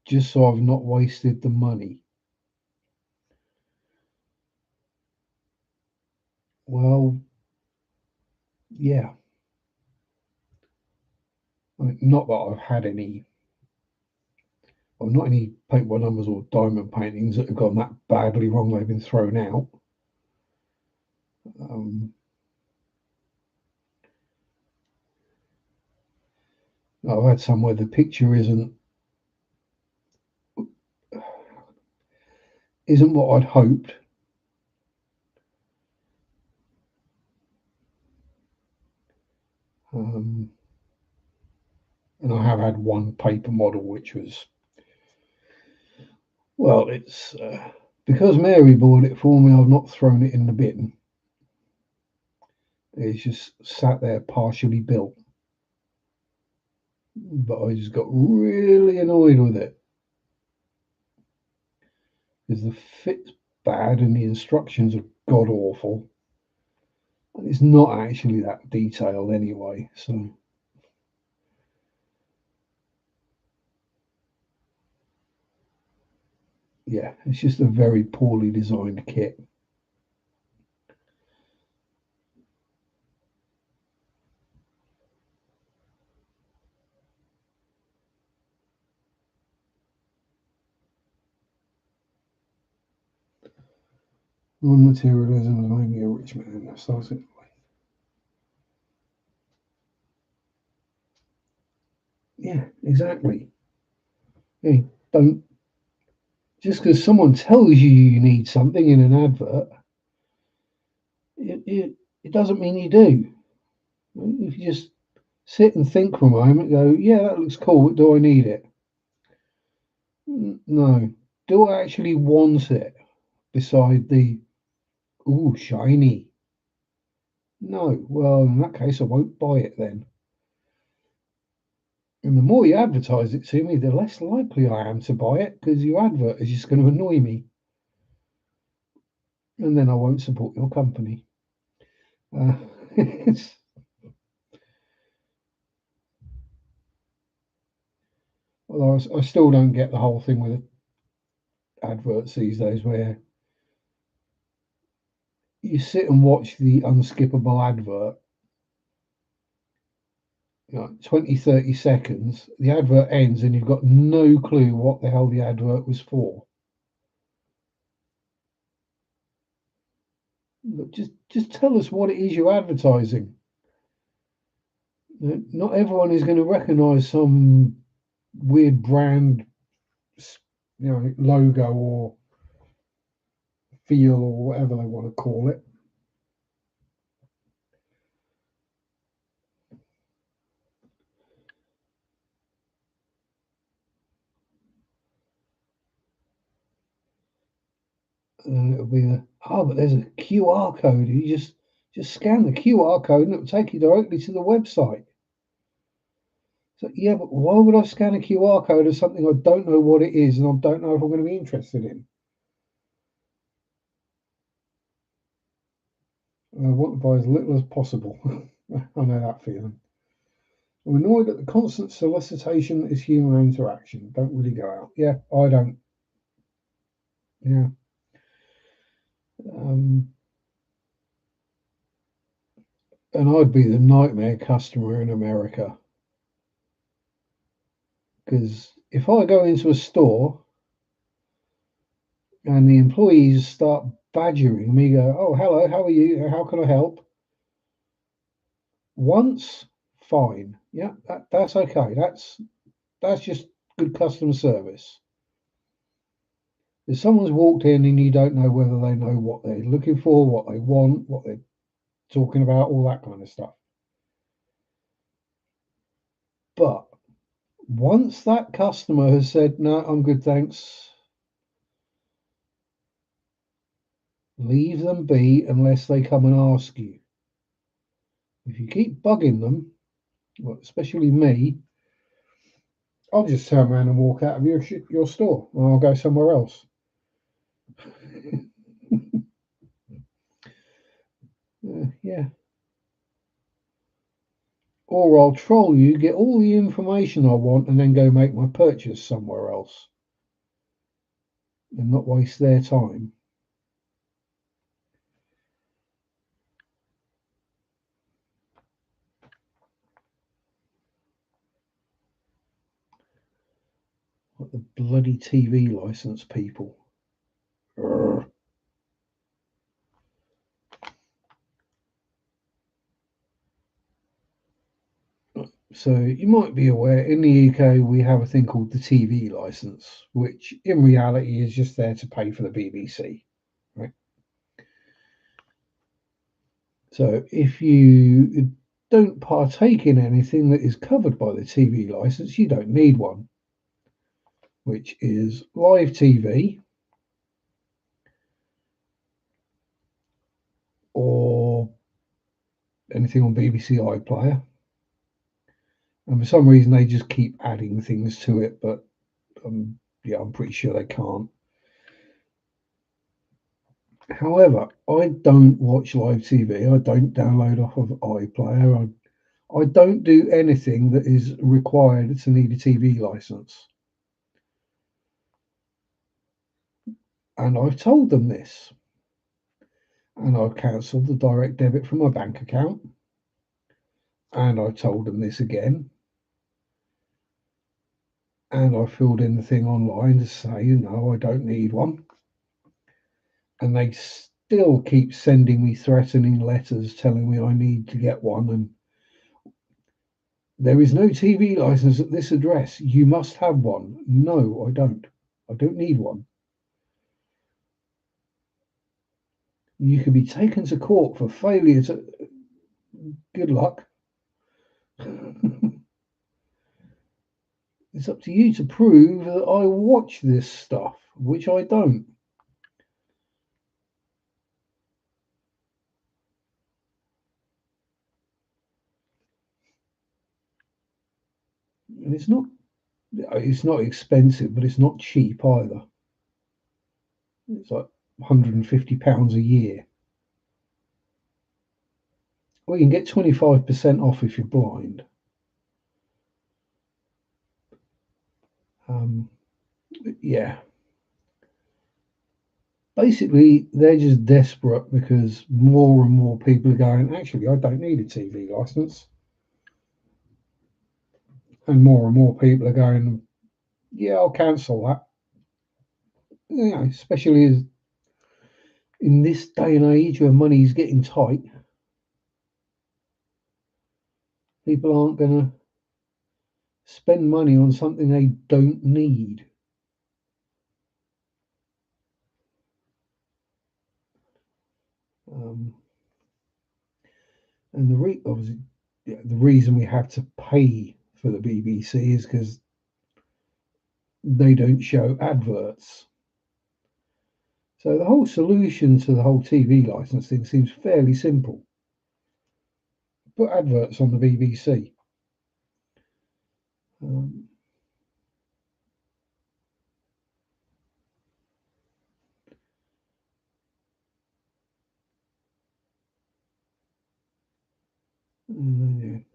just so I've not wasted the money. Well, yeah. I mean, not that I've had any, or not any paint by numbers or diamond paintings that have gone that badly wrong they've been thrown out. I've had some where the picture isn't what I'd hoped. And I have had one paper model which was, well, it's because Mary bought it for me, I've not thrown it in the bin. It's just sat there partially built. But I just got really annoyed with it because the fit's bad and the instructions are god awful. And it's not actually that detailed anyway, so. Yeah, it's just a very poorly designed kit. Non-materialism will make me a rich man. That starts it. Yeah, exactly. Yeah, don't just because someone tells you need something in an advert, it doesn't mean you do. If you just sit and think for a moment, and go, yeah, that looks cool. Do I need it? No. Do I actually want it? Beside the, ooh, shiny. No. Well, in that case, I won't buy it then. And the more you advertise it to me, the less likely I am to buy it because your advert is just going to annoy me. And then I won't support your company. Although I still don't get the whole thing with adverts these days where you sit and watch the unskippable advert, 20, 30 seconds, the advert ends and you've got no clue what the hell the advert was for. Look, just tell us what it is you're advertising. Not everyone is going to recognize some weird brand, logo or feel or whatever they want to call it. And it'll be but there's a QR code. You just scan the QR code and it'll take you directly to the website. So yeah, but why would I scan a QR code of something I don't know what it is and I don't know if I'm going to be interested in? I want to buy as little as possible. I know that feeling. I'm annoyed at the constant solicitation that is human interaction. Don't really go out. Yeah, I don't. Yeah. And I'd be the nightmare customer in America. Because if I go into a store and the employees start badgering me, go, oh, hello, how are you? How can I help? Once, fine. Yeah, that's okay. That's just good customer service. If someone's walked in and you don't know whether they know what they're looking for, what they want, what they're talking about, all that kind of stuff. But once that customer has said, no, I'm good, thanks, leave them be unless they come and ask you. If you keep bugging them, well, especially me, I'll just turn around and walk out of your store, and I'll go somewhere else. Yeah. Or I'll troll you, get all the information I want, and then go make my purchase somewhere else and not waste their time. Like the bloody TV license people. Urgh. So you might be aware, in the UK we have a thing called the TV license, which in reality is just there to pay for the BBC, right? So if you don't partake in anything that is covered by the TV license, you don't need one, which is live TV or anything on BBC iPlayer. And for some reason, they just keep adding things to it, but yeah, I'm pretty sure they can't. However, I don't watch live TV. I don't download off of iPlayer. I don't do anything that is required to need a TV license. And I've told them this. And I've cancelled the direct debit from my bank account. And I told them this again. And I filled in the thing online to say, no, I don't need one. And they still keep sending me threatening letters telling me I need to get one. And there is no TV license at this address. You must have one. No, I don't. I don't need one. You can be taken to court for failure to. Good luck. It's up to you to prove that I watch this stuff, which I don't. And it's not expensive, but it's not cheap either. It's like £150 a year. Well, you can get 25% off if you're blind. Yeah. Basically, they're just desperate because more and more people are going, actually, I don't need a TV license. And more people are going, yeah, I'll cancel that. You know, especially as in this day and age where money's getting tight, people aren't going to spend money on something they don't need. And obviously, the reason we have to pay for the BBC is because they don't show adverts. So the whole solution to the whole TV license thing seems fairly simple. Put adverts on the BBC.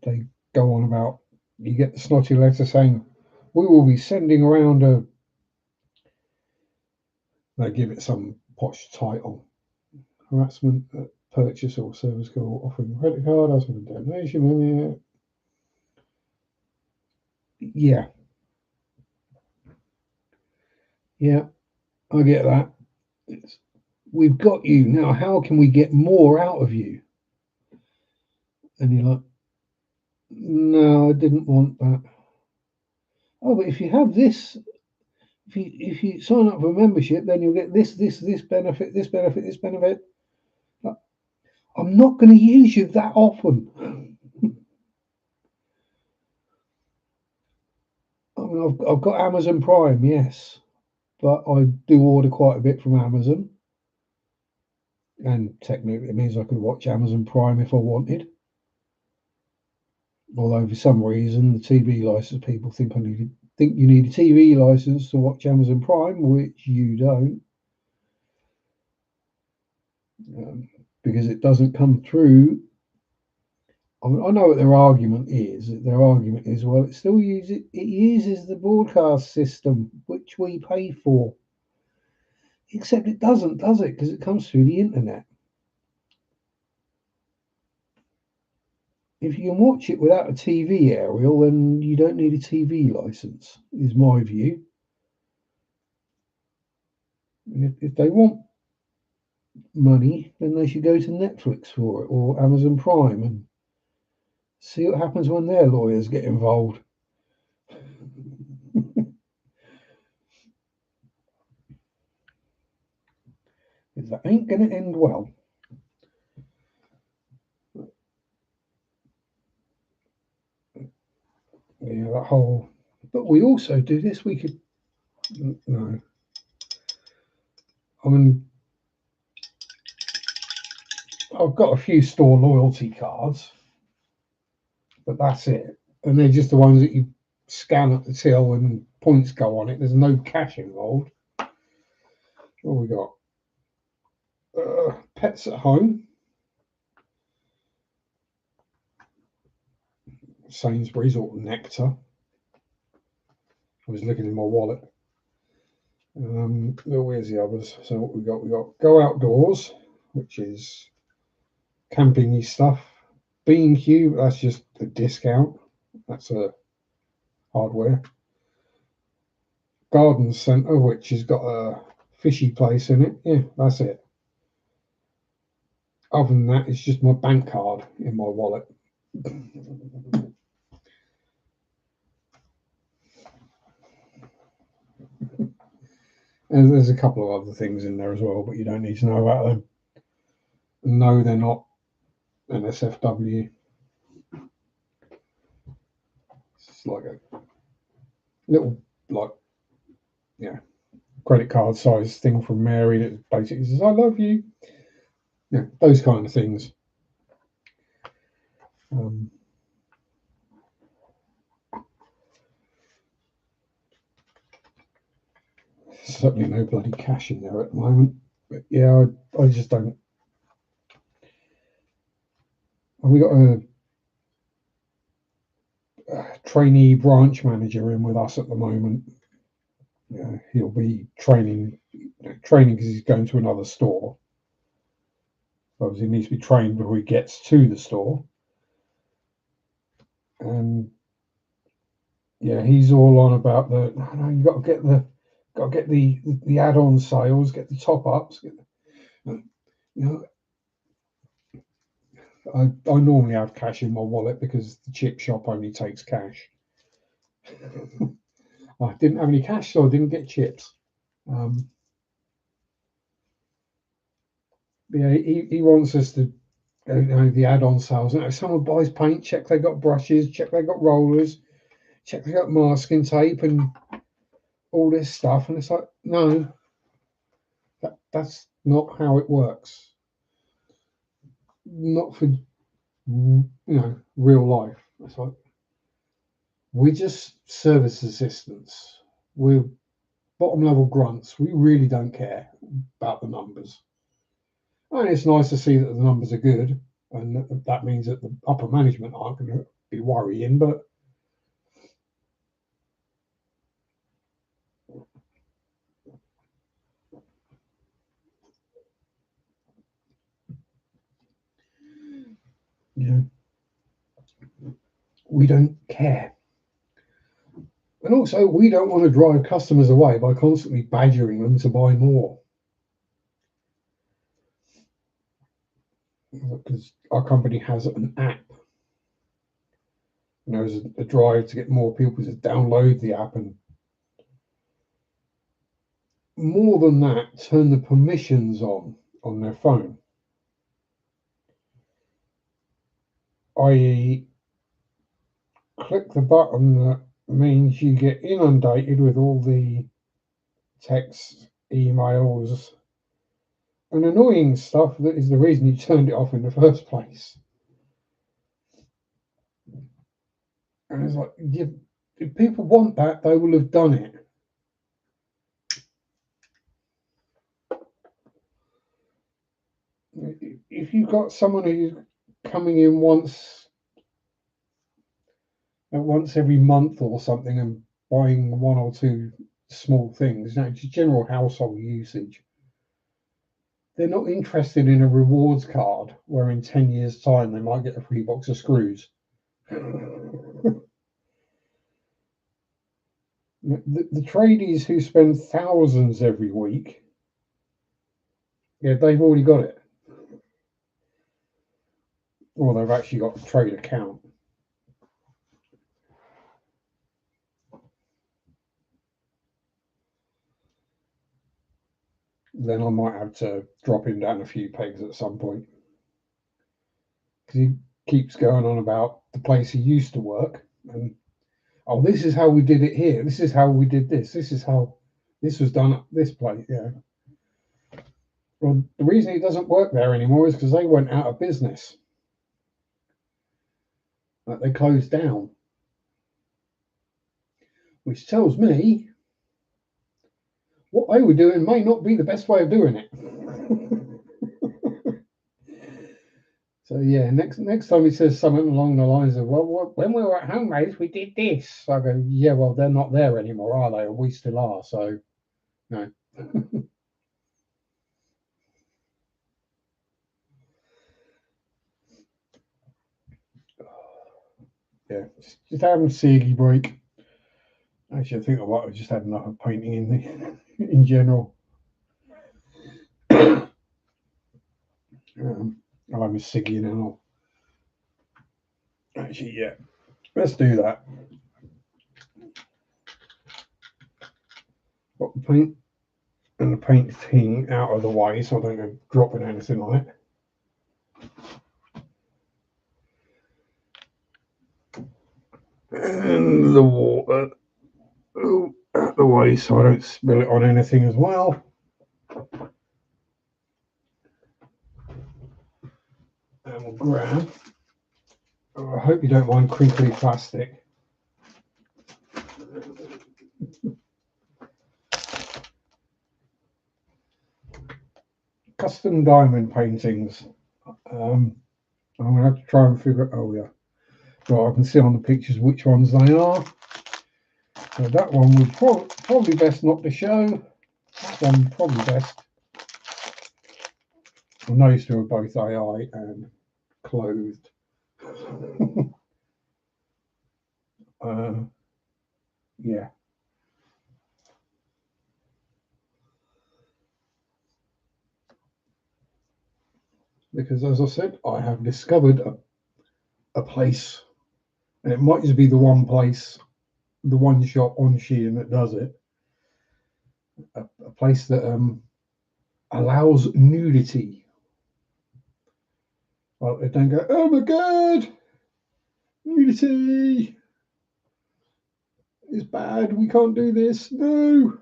They go on about, you get the snotty letter saying, we will be sending around they give it some posh title. Harassment at purchase or service call offering a credit card, asking for donation. Yeah. Yeah, I get that. We've got you. Now, how can we get more out of you? And you're like, No, I didn't want that. Oh, but if you have this, if you sign up for a membership, then you'll get this benefit, this benefit, this benefit. I'm not going to use you that often. I mean, I've got Amazon Prime, yes, but I do order quite a bit from Amazon, and technically it means I could watch Amazon Prime if I wanted. Although for some reason the TV license people think you need a TV license to watch Amazon Prime, which you don't, because it doesn't come through. I mean, I know what their argument is. Their argument is, well, it uses the broadcast system which we pay for. Except it doesn't, does it? Because it comes through the internet. If you can watch it without a TV aerial, then you don't need a TV license, is my view. And if they want money, then they should go to Netflix for it or Amazon Prime and see what happens when their lawyers get involved. Because that ain't going to end well. Yeah, that whole. But we also do this. We could. No. I mean, I've got a few store loyalty cards, but that's it. And they're just the ones that you scan at the till and points go on it. There's no cash involved. What we got? Pets at home. Sainsbury's or Nectar. I was looking in my wallet. Where's the others? So what we got? We got Go Outdoors, which is camping-y stuff. B&Q, that's just a discount. That's a hardware. Garden Centre, which has got a fishy place in it. Yeah, that's it. Other than that, it's just my bank card in my wallet. And there's a couple of other things in there as well, but you don't need to know about them. No, they're not NSFW. It's like a little, credit card size thing from Mary that basically says, I love you. Yeah, those kind of things. Certainly no bloody cash in there at the moment. But yeah, I just don't. We got a trainee branch manager in with us at the moment. He'll be training because he's going to another store. Obviously, he needs to be trained before he gets to the store. And yeah, he's all on about you got to get the add-on sales, get the top ups. I normally have cash in my wallet because the chip shop only takes cash. I didn't have any cash, so I didn't get chips. Yeah, he wants us to the add-on sales. If someone buys paint, check they got brushes, check they got rollers, check they got masking tape and all this stuff. And it's like, no, that's not how it works. Not for real life. It's like we're just service assistants. We're bottom level grunts. We really don't care about the numbers. And it's nice to see that the numbers are good, and that means that the upper management aren't going to be worrying. But we don't care. And also, we don't want to drive customers away by constantly badgering them to buy more. Because our company has an app. there's a drive to get more people to download the app, and more than that, turn the permissions on their phone. I.e., click the button that means you get inundated with all the texts, emails, and annoying stuff that is the reason you turned it off in the first place. And it's like, if people want that, they will have done it. If you've got someone who's coming in once every month or something and buying one or two small things, just general household usage, they're not interested in a rewards card where in 10 years' time they might get a free box of screws. The tradies who spend thousands every week, yeah, they've already got it. Or they've actually got a trade account. Then I might have to drop him down a few pegs at some point. Because he keeps going on about the place he used to work. And, oh, this is how we did it here. This is how we did this. This is how this was done at this place. Yeah. Well, the reason it doesn't work there anymore is because they went out of business. Like they closed down. Which tells me what they were doing may not be the best way of doing it. So yeah, next time he says something along the lines of, well, when we were at home base, we did this. I go, yeah, well, they're not there anymore, are they? We still are, so no. Yeah, just having a Sealy break. Actually, I think I might have just had enough of painting in general. I'm a Siggy now. Actually, yeah, let's do that. Got the paint and the paint thing out of the way so I don't go dropping anything on it. And the water out of the way so I don't spill it on anything as well. And we'll grab, I hope you don't mind crinkly plastic. Custom diamond paintings. I'm going to have to try and figure out, oh yeah, right, I can see on the pictures which ones they are. So that one would probably best not to show. That one probably best. And those two are both AI and clothed. Yeah. Because as I said, I have discovered a place, and it might just be the one place, the one shop on Shein that does it. A place that allows nudity. Well, they don't go, oh my god, nudity is bad, we can't do this. No.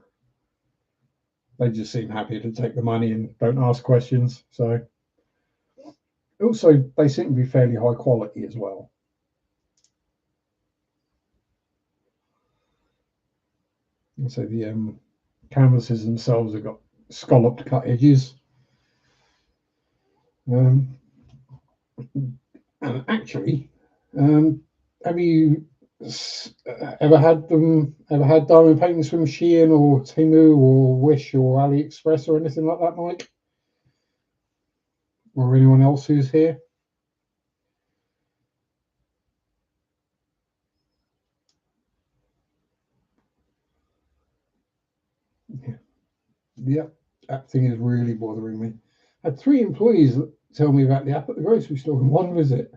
They just seem happy to take the money and don't ask questions. So also they seem to be fairly high quality as well. And so the canvases themselves have got scalloped cut edges. And actually, have you ever had diamond paintings from Shein or Temu or Wish or AliExpress or anything like that, Mike? Or anyone else who's here? Yeah, that thing is really bothering me. I had 3 employees tell me about the app at the grocery store in one visit.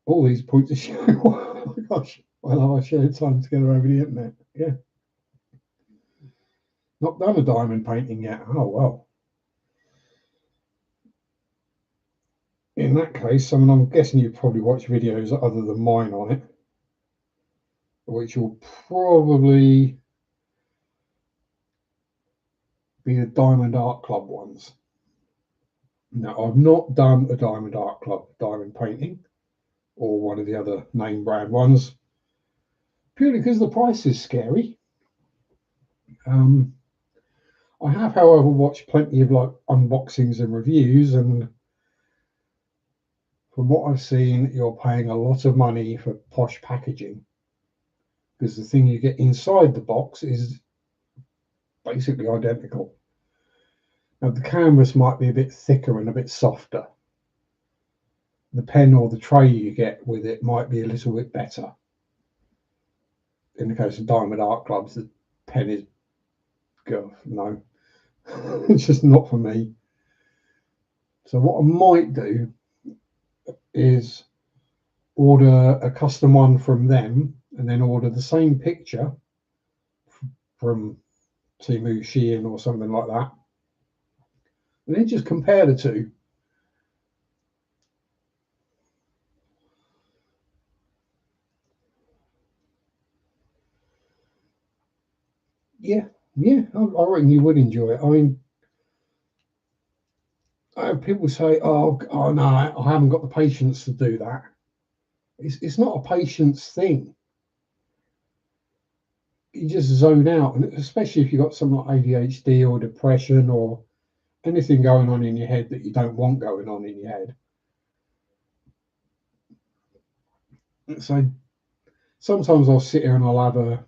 All these points of show. Oh gosh, well, I shared time together over the internet. Yeah. Not done a diamond painting yet. Oh well. In that case, I mean, I'm guessing you've probably watched videos other than mine on it, which will probably be the Diamond Art Club ones. Now, I've not done a Diamond Art Club diamond painting or one of the other name brand ones, purely because the price is scary. I have, however, watched plenty of like unboxings and reviews, and from what I've seen, you're paying a lot of money for posh packaging because the thing you get inside the box is basically identical. Now, the canvas might be a bit thicker and a bit softer. The pen or the tray you get with it might be a little bit better. In the case of Diamond Art Clubs, the pen is, no, it's just not for me. So what I might do is order a custom one from them and then order the same picture from Temu, Shein or something like that, and then just compare the two. Yeah, I reckon you would enjoy it. I mean, people say, oh no, I haven't got the patience to do that. It's not a patience thing. You just zone out, and especially if you've got something like ADHD or depression or anything going on in your head that you don't want going on in your head. So sometimes I'll sit here and I'll have a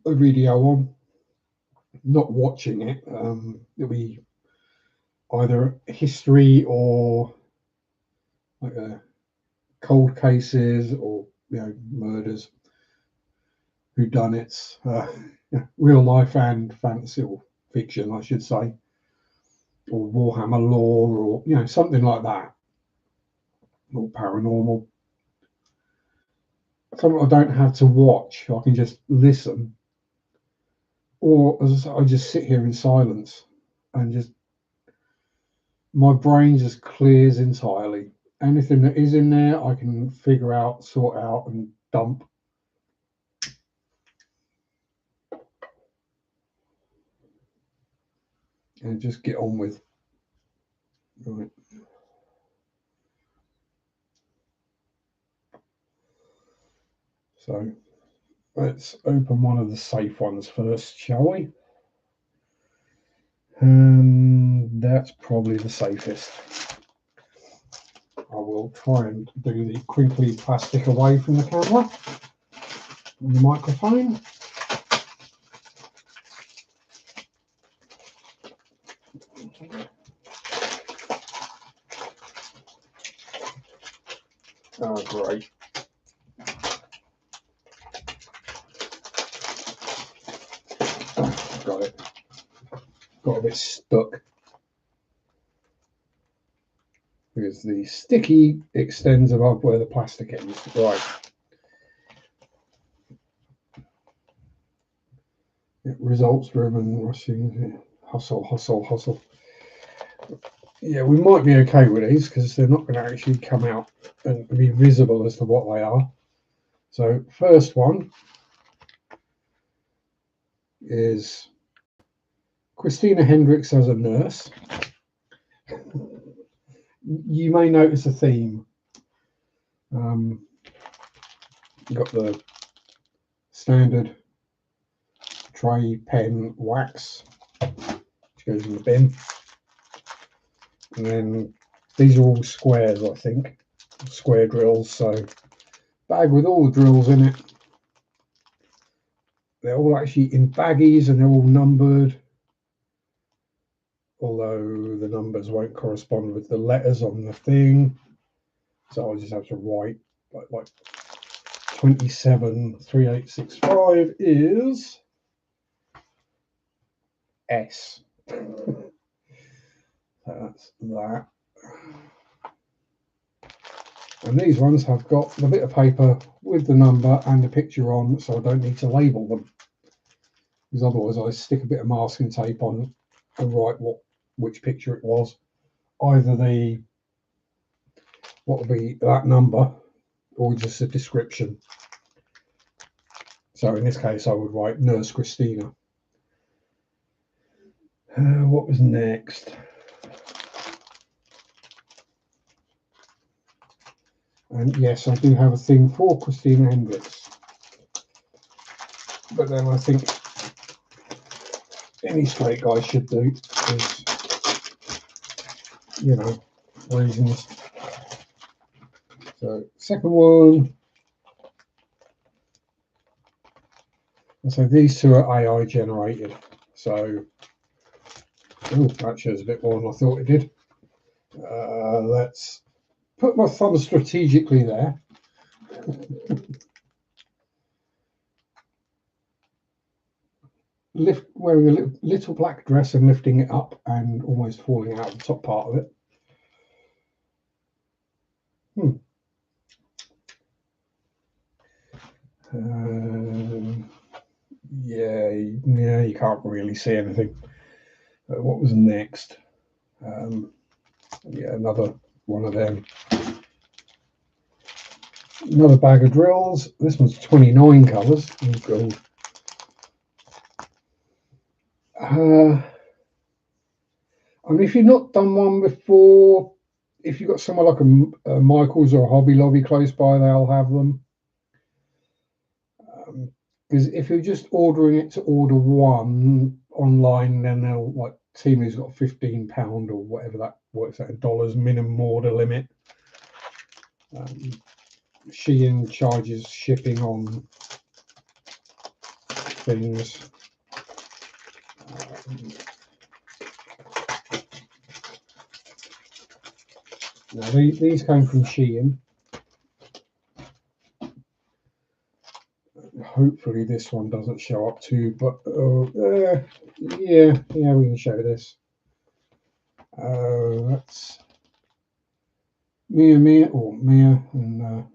video on, not watching it. It'll be either history or like cold cases or murders, whodunits, real life and fantasy or fiction, I should say, or Warhammer lore or something like that, or paranormal. Something I don't have to watch. I can just listen, or as I say, I just sit here in silence and just my brain just clears entirely. Anything that is in there, I can figure out, sort out, and dump. And just get on with. Right. So let's open one of the safe ones first, shall we? And that's probably the safest. I will try and do the crinkly plastic away from the camera and the microphone. Oh, great. Oh, got it. Got a bit stuck because the sticky extends above where the plastic ends. Right. Results driven, rushing, hustle. Yeah, we might be okay with these because they're not going to actually come out and be visible as to what they are. So first one is Christina Hendricks as a nurse. You may notice a theme. Got the standard tray pen wax, which goes in the bin. And then these are all squares, I think, square drills. So bag with all the drills in it. They're all actually in baggies and they're all numbered, although the numbers won't correspond with the letters on the thing. So I'll just have to write like 273865 is S. So that's that. And these ones have got the bit of paper with the number and the picture on, so I don't need to label them. Because otherwise I stick a bit of masking tape on and write which picture it was. Either what will be that number or just a description. So in this case I would write Nurse Christina. What was next? And yes, I do have a thing for Christina Hendricks. But then I think any straight guy should do is, you know, reasons. So second one. And so these two are AI generated. So, oh, that shows a bit more than I thought it did. Let's put my thumb strategically there. Wearing a little black dress and lifting it up and almost falling out of the top part of it. Yeah, you can't really see anything. What was next? Yeah, another one of them. Another bag of drills. This one's 29 colours. Oh, God. I mean, if you've not done one before, if you've got somewhere like a Michael's or a Hobby Lobby close by, they'll have them. Because if you're just ordering it to order one online, then they'll, like, Temu's got £15 or whatever that works out in dollars minimum order limit. Shein charges shipping on things. Now these came from Shein. Hopefully this one doesn't show up too, but yeah, we can show this. That's Mia, and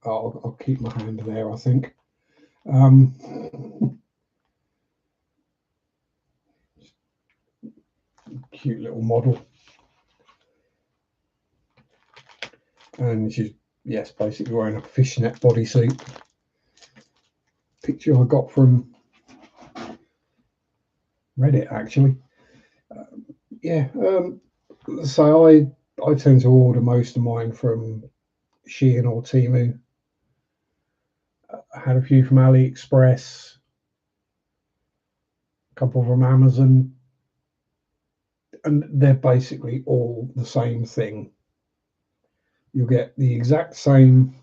I'll keep my hand there, I think. Cute little model, and she's, yes, basically wearing a fishnet bodysuit. Picture I got from Reddit, actually. So I tend to order most of mine from Shein or Temu. I had a few from AliExpress, a couple from Amazon, and they're basically all the same thing. You'll get the exact same.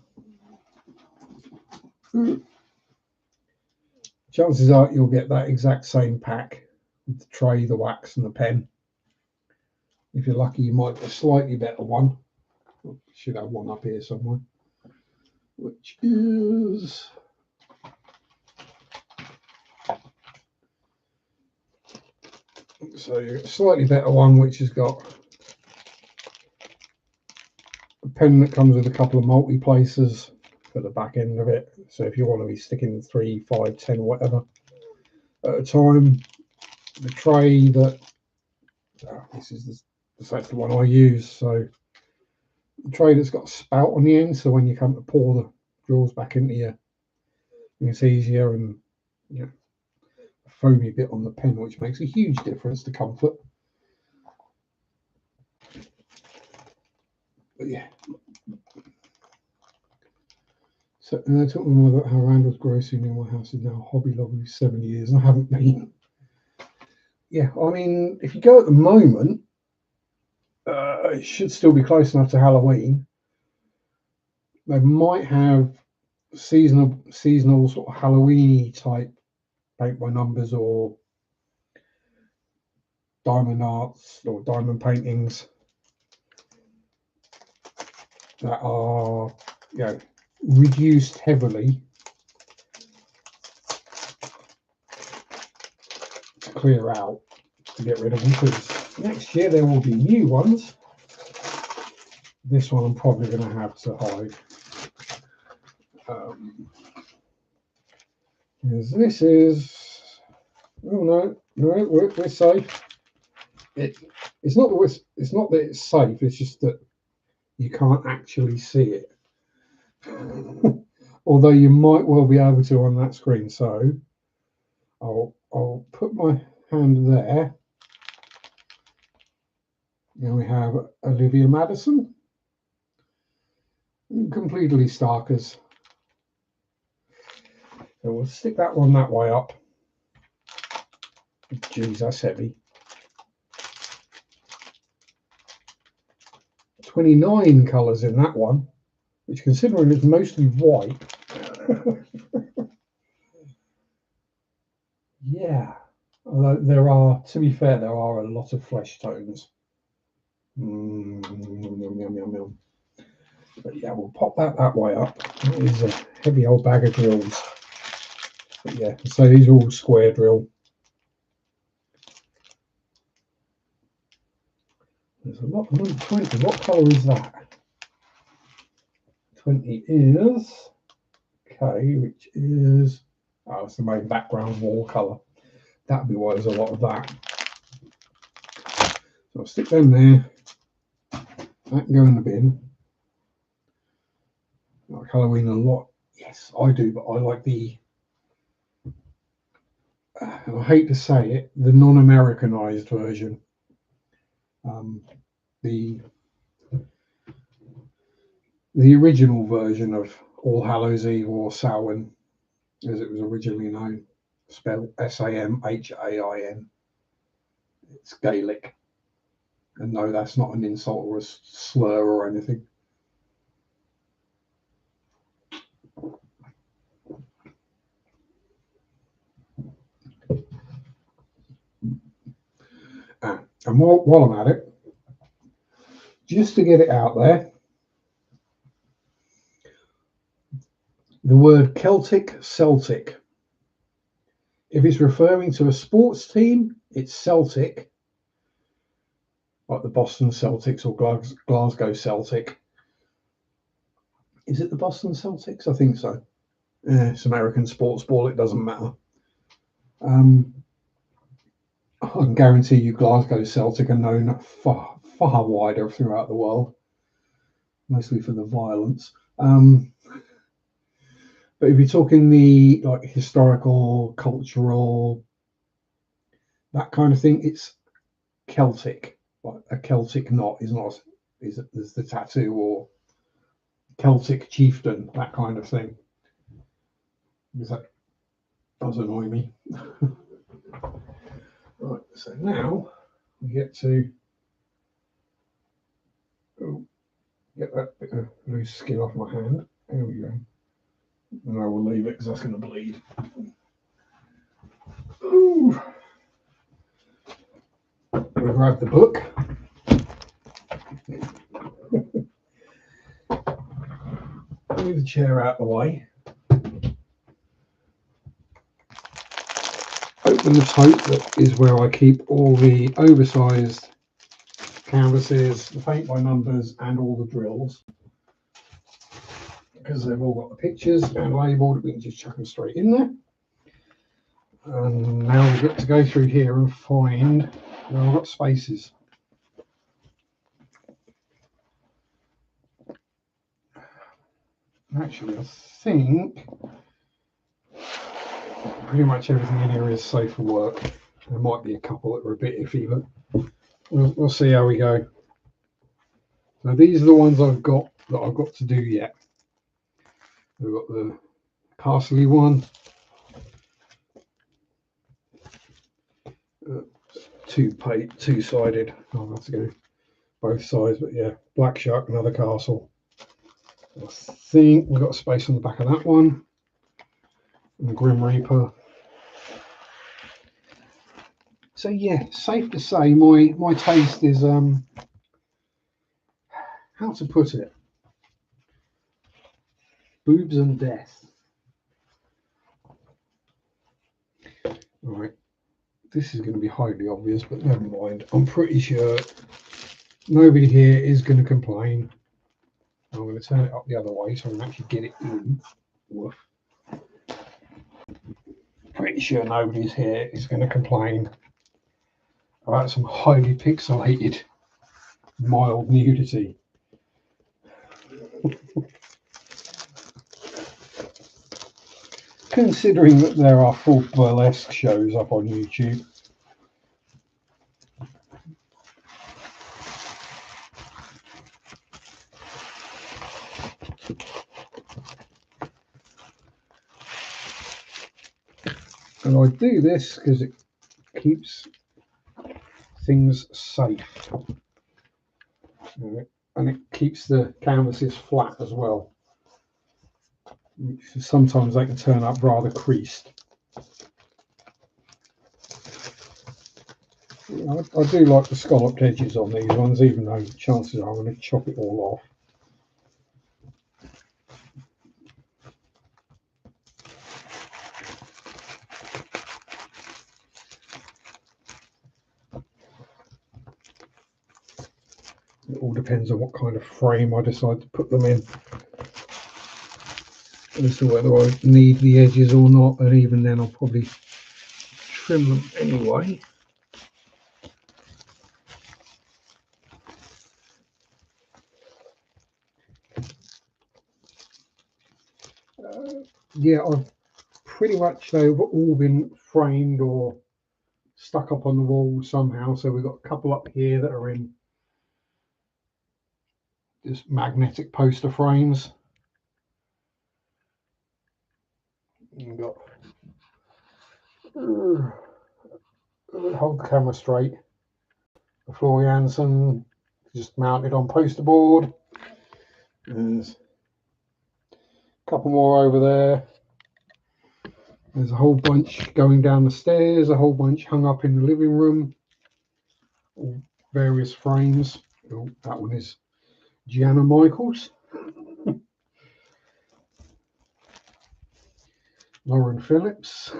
Chances are you'll get that exact same pack with the tray, the wax, and the pen. If you're lucky, you might get a slightly better one. Should have one up here somewhere, which is so a slightly better one, which has got a pen that comes with a couple of multi-places for the back end of it. So if you want to be sticking 3, 5, 10, whatever at a time, the tray that this is the one I use. So the tray that's got a spout on the end, so when you come to pour the drills back into you, it's easier, and a foamy bit on the pen, which makes a huge difference to comfort. But yeah. So talking about how Randall's grocery near my house is now Hobby Lobby 7 years, and I haven't been. Yeah, I mean, if you go at the moment, it should still be close enough to Halloween. They might have seasonal sort of Halloween-y type paint by numbers or diamond arts or diamond paintings that are, reduced heavily to clear out, to get rid of them, because next year there will be new ones This one I'm probably going to have to hide. Because this is, oh no, we're safe. It's not that it's safe. It's just that you can't actually see it. Although you might well be able to on that screen. So I'll put my hand there. Now we have Olivia Madison. Completely starkers. So we'll stick that one that way up. Jeez, that's heavy. 29 colours in that one, which, considering it's mostly white, yeah. Although there are, to be fair, there are a lot of flesh tones. Yum, yum, yum, yum. But yeah, we'll pop that way up. That is a heavy old bag of drills. But yeah, so these are all square drill. There's a lot. Number 20. What colour is that? 20 is K, which is, oh, it's the main background wall colour. That'd be why there's a lot of that. So I'll stick them there. That can go in the bin. I like Halloween a lot. Yes, I do, but I like the, and I hate to say it, the non-Americanized version. The original version of All Hallows Eve, or Samhain, as it was originally known, spelled Samhain. It's Gaelic. And no, that's not an insult or a slur or anything. And while I'm at it, just to get it out there, the word Celtic. If it's referring to a sports team, it's Celtic, like the Boston Celtics or Glasgow Celtic. Is it the Boston Celtics? I think so. It's American sports ball. It doesn't matter. I can guarantee you Glasgow Celtic are known far wider throughout the world, mostly for the violence. But if you're talking the like historical, cultural, that kind of thing, it's Celtic. Like a Celtic knot is the tattoo, or Celtic chieftain, that kind of thing. Because that does annoy me. Right, so now we get to get that bit of loose skin off my hand. There we go. And I will leave it because that's going to bleed. Ooh. We'll grab the book. Move the chair out of the way. Open the tote, that is where I keep all the oversized canvases, the paint by numbers, and all the drills. Because they've all got the pictures and labelled, we can just chuck them straight in there. And now we've got to go through here and find where I've got spaces. Actually, I think pretty much everything in here is safe for work. There might be a couple that are a bit iffy, but we'll see how we go. So these are the ones I've got to do yet. We've got the Castle one, two-sided. I'll have to go both sides, but yeah, Black Shark, another castle. I think we've got space on the back of that one, and the Grim Reaper. So yeah, safe to say my taste is how to put it, boobs and death. All right, this is going to be highly obvious, but never mind. I'm pretty sure nobody here is going to complain. I'm going to turn it up the other way so I can actually get it in. Woof. Pretty sure nobody's here is going to complain about some highly pixelated mild nudity. Considering that there are full burlesque shows up on YouTube. And I do this because it keeps things safe. And it keeps the canvases flat as well. Sometimes they can turn up rather creased. I do like the scalloped edges on these ones, even though chances are I'm going to chop it all off. It all depends on what kind of frame I decide to put them in, as to whether I need the edges or not, and even then I'll probably trim them anyway. Yeah, I've pretty much, they've all been framed or stuck up on the wall somehow. So we've got a couple up here that are in just magnetic poster frames. You've got hold the camera straight. The Floriansen just mounted on poster board. There's a couple more over there. There's a whole bunch going down the stairs, a whole bunch hung up in the living room, all various frames. Oh, that one is Gianna Michaels. Lauren Phillips.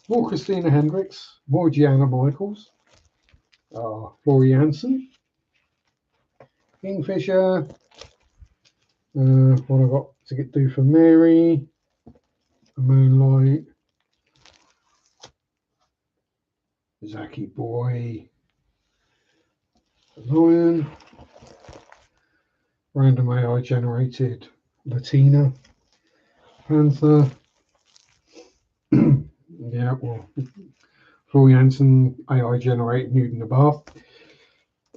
More Christina Hendricks. More Gianna Michaels. Floriansen. Kingfisher. What I've got to do for Mary. Moonlight. Zaki Boy. Lion. Random AI generated Latina. Panther. Yeah, well, Floriansen AI generated nude in the bath.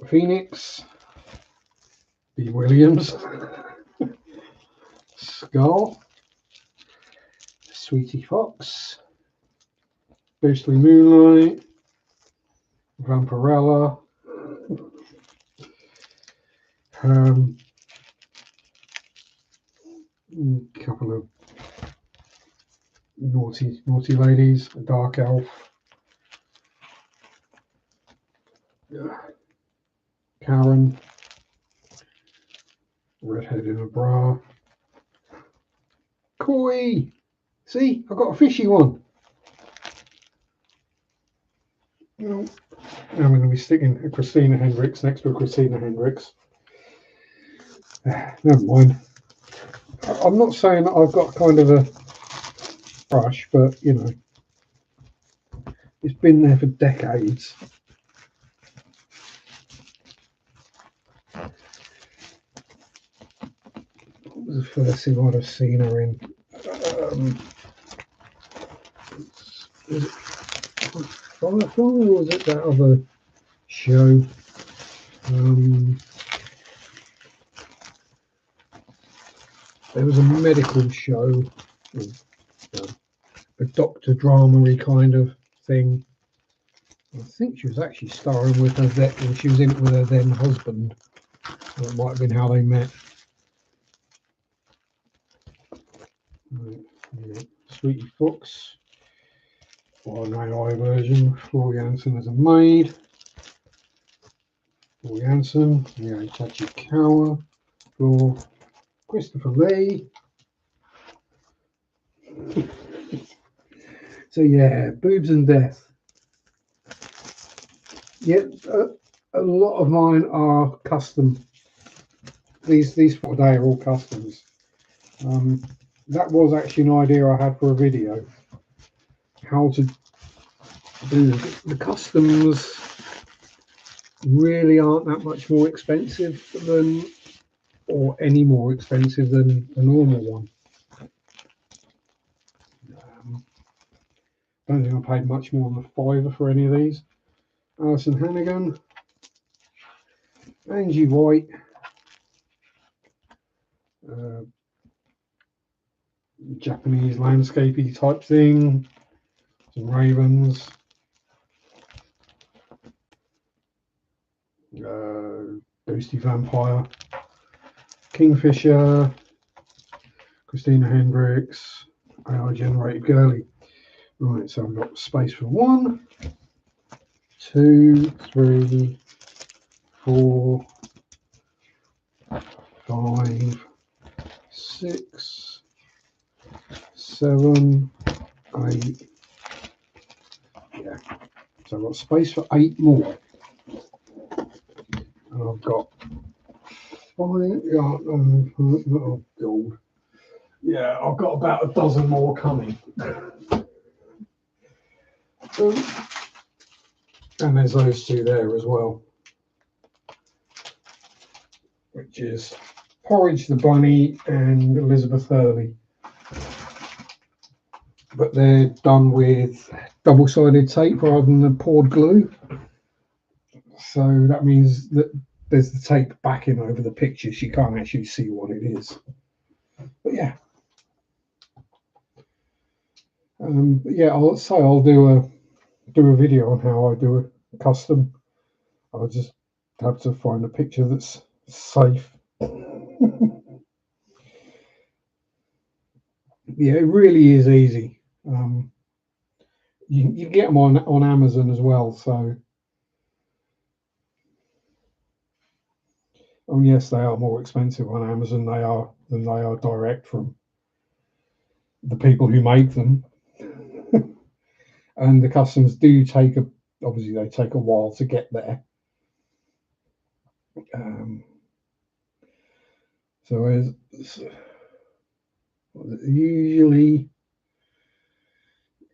Phoenix. B. Williams. Skull. Sweetie Fox. Ghostly Moonlight. Vampirella. A couple of naughty ladies. A dark elf. Karen. Redhead in a bra. Koi. See, I've got a fishy one. Now we're going to be sticking a Christina Hendricks next to a Christina Hendricks. Never mind. I'm not saying that I've got kind of a brush, but you know, it's been there for decades. What was the first thing I'd have seen her in? Was it Firefly or was it that other show? There was a medical show, a doctor drama-y kind of thing. I think she was actually starring with her then, she was in it with her then husband. That might have been how they met. Right, yeah. Sweetie Fox, or an AI version. Floriansen as a maid. Floriansen, yeah, Itachi Kawa. For Christopher Lee. So yeah, boobs and death. Yeah, a lot of mine are custom these for today are all customs. That was actually an idea I had for a video. How to do the customs really aren't that much more expensive than, or any more expensive than a normal one. Don't think I paid much more than a fiver for any of these. Alison Hannigan, Angie White, Japanese landscapey type thing, some ravens, Ghosty Vampire, Kingfisher, Christina Hendricks, AI generated girly. Right, so I've got space for 1, 2, 3, 4, 5, 6, 7, 8. Yeah, so I've got space for 8 more. And I've got 5. Oh, God. Yeah, I've got about a dozen more coming. And there's those two there as well, which is Porridge the Bunny and Elizabeth Hurley. But they're done with double-sided tape rather than the poured glue. So that means that there's the tape backing over the pictures. You can't actually see what it is. But yeah. Yeah, I'll do a video on how I do a custom. I'll just have to find a picture that's safe. Yeah, it really is easy. You can get them on Amazon as well. So, yes, they are more expensive on Amazon than they are direct from the people who make them. And the customs do obviously they take a while to get there. So usually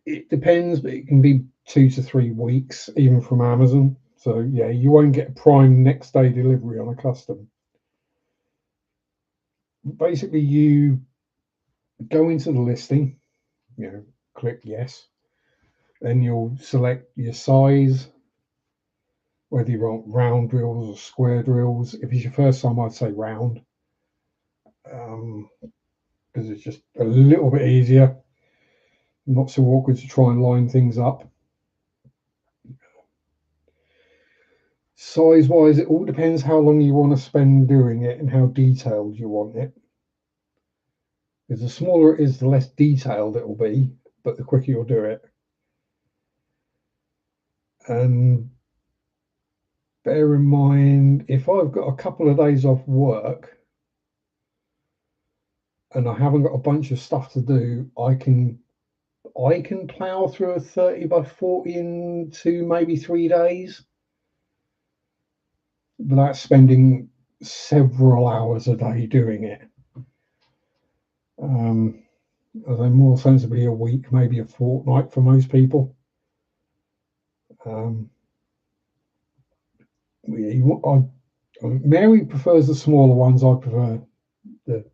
it depends, but it can be 2 to 3 weeks even from Amazon. So yeah, you won't get a prime next day delivery on a custom. Basically, you go into the listing, click yes, then you'll select your size, whether you want round drills or square drills. If it's your first time, I'd say round, because it's just a little bit easier, not so awkward to try and line things up. Size wise, it all depends how long you want to spend doing it and how detailed you want it. Because the smaller it is, the less detailed it will be, but the quicker you'll do it. And bear in mind, if I've got a couple of days off work and I haven't got a bunch of stuff to do, I can plow through a 30 by 40 in 2, maybe 3 days without spending several hours a day doing it. Although more sensibly a week, maybe a fortnight for most people. Mary prefers the smaller ones. I prefer the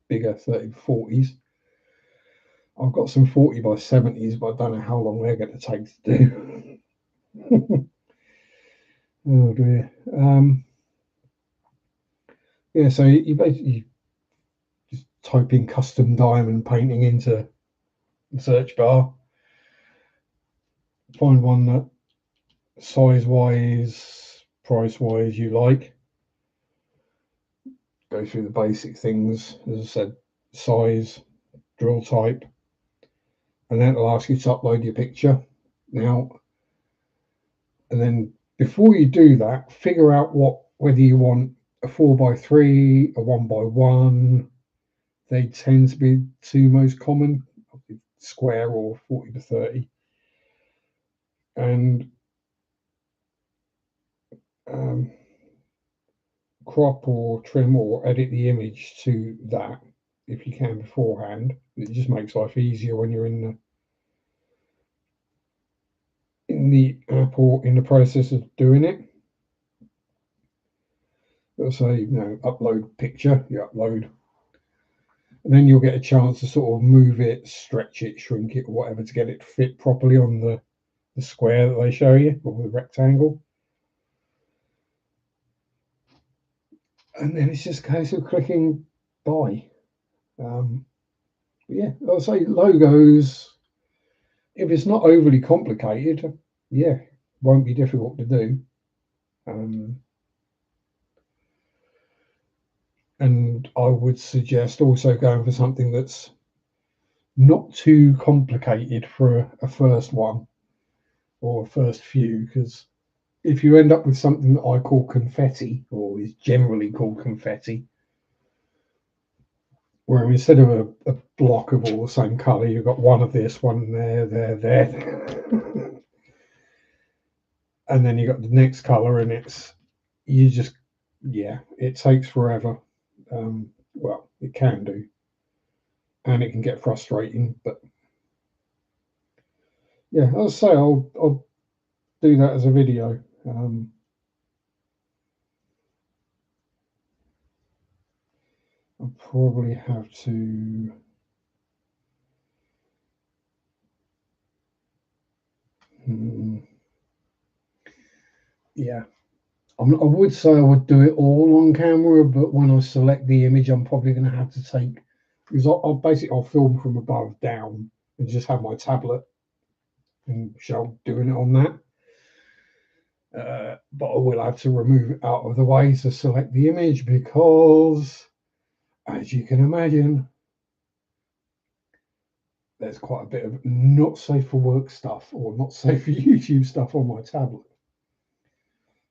bigger 30-40s. I've got some 40 by 70s, but I don't know how long they're going to take to do. Oh dear. Yeah, so you basically just type in custom diamond painting into the search bar, find one that size-wise, price-wise you like. Go through the basic things, as I said, size, drill type, and then it'll ask you to upload your picture. Now, and then before you do that, figure out whether you want a 4x3, a 1x1. They tend to be two most common, square or 40 to 30. And crop or trim or edit the image to that if you can beforehand. It just makes life easier when you're in the app or in the process of doing it. It'll say, upload picture, you upload, and then you'll get a chance to sort of move it, stretch it, shrink it, or whatever to get it to fit properly on the square that they show you, or the rectangle. And then it's just a case of clicking buy. Yeah, I'll say logos, if it's not overly complicated, yeah, won't be difficult to do. And I would suggest also going for something that's not too complicated for a first one or a first few, because if you end up with something that I call confetti, or is generally called confetti, where instead of a block of all the same colour, you've got one of this, one there, and then you got the next colour, and it takes forever. Well, it can do, and it can get frustrating. But yeah, I'll say I'll do that as a video. I'll probably have to. Yeah, I would say I would do it all on camera, but when I select the image, I'm probably going to have to take, because I'll film from above down and just have my tablet and show doing it on that. But I will have to remove it out of the way to select the image because, as you can imagine, there's quite a bit of not safe for work stuff or not safe for YouTube stuff on my tablet.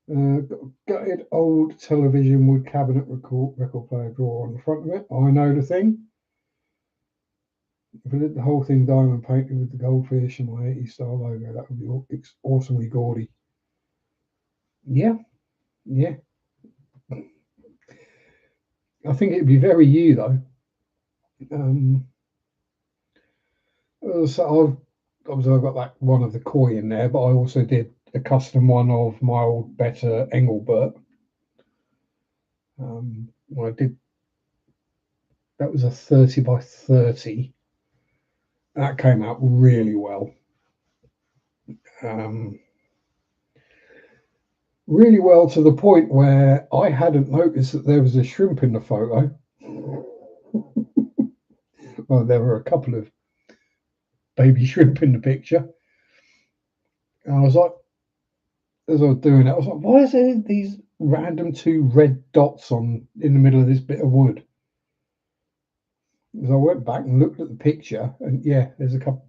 Got a gutted old television wood cabinet record player drawer on the front of it. I know the thing. If I did the whole thing diamond painted with the goldfish and my 80s style logo, that would be awesomely gaudy. Yeah. I think it'd be very you though. So I've got that one of the koi in there, but I also did a custom one of my old better Engelbert. I did, that was a 30 by 30. That came out really well. Really well to the point where I hadn't noticed that there was a shrimp in the photo. Well, there were a couple of baby shrimp in the picture. And I was like, as I was doing it, I was like, why is there these random 2 red dots in the middle of this bit of wood? As I went back and looked at the picture, and yeah, there's a couple,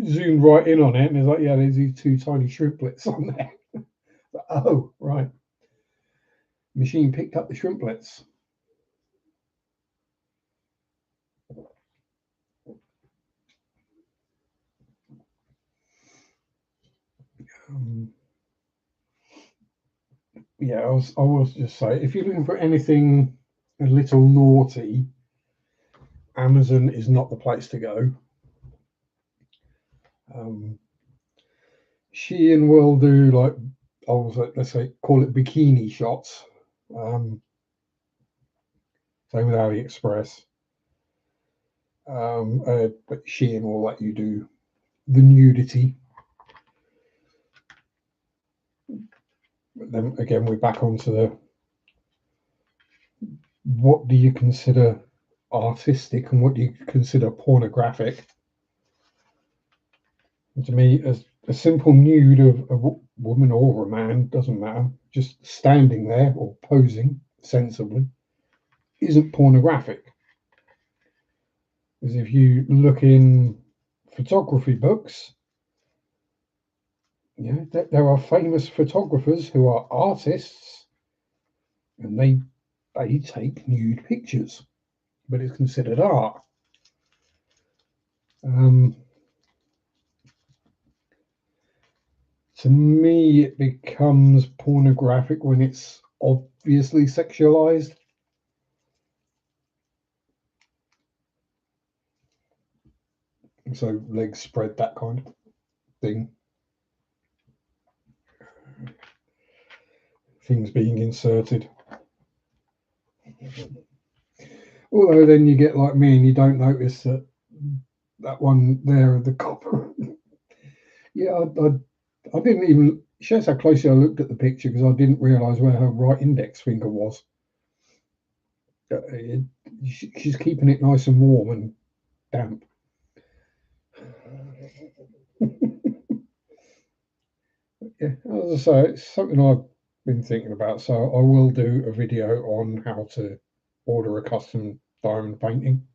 zoomed right in on it, and it's like, yeah, there's these 2 tiny shrimplets on there. Like, oh, right. Machine picked up the shrimplets. Yeah, I was just say, if you're looking for anything a little naughty, Amazon is not the place to go. Shein will do like, let's say, call it bikini shots. Same with AliExpress. But Shein will let you do the nudity. But then again, we're back onto the, what do you consider artistic and what do you consider pornographic? And to me, a simple nude of a woman or a man, doesn't matter, just standing there or posing sensibly, isn't pornographic. Because if you look in photography books, there are famous photographers who are artists and they take nude pictures, but it's considered art. To me, it becomes pornographic when it's obviously sexualized. So legs spread, that kind of thing. Things being inserted. Although then you get like me and you don't notice that one there of the copper. Yeah, I didn't even. Shows how closely I looked at the picture because I didn't realise where her right index finger was. She's keeping it nice and warm and damp. Yeah, as I say, it's something I've been thinking about. So I will do a video on how to order a custom diamond painting.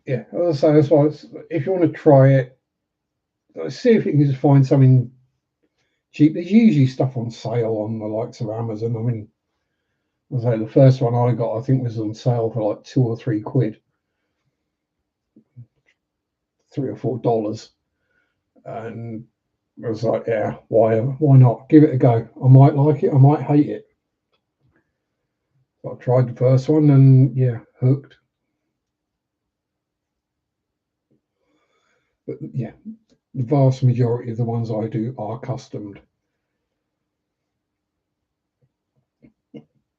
Yeah, as I say, that's why if you want to try it, see if you can just find something cheap. There's usually stuff on sale on the likes of Amazon. I mean, as I say, the first one I got, I think, was on sale for like £2 or £3, $3 or $4, and I was like, yeah, why not? Give it a go. I might like it, I might hate it. I tried the first one and yeah, hooked. But yeah, the vast majority of the ones I do are customed.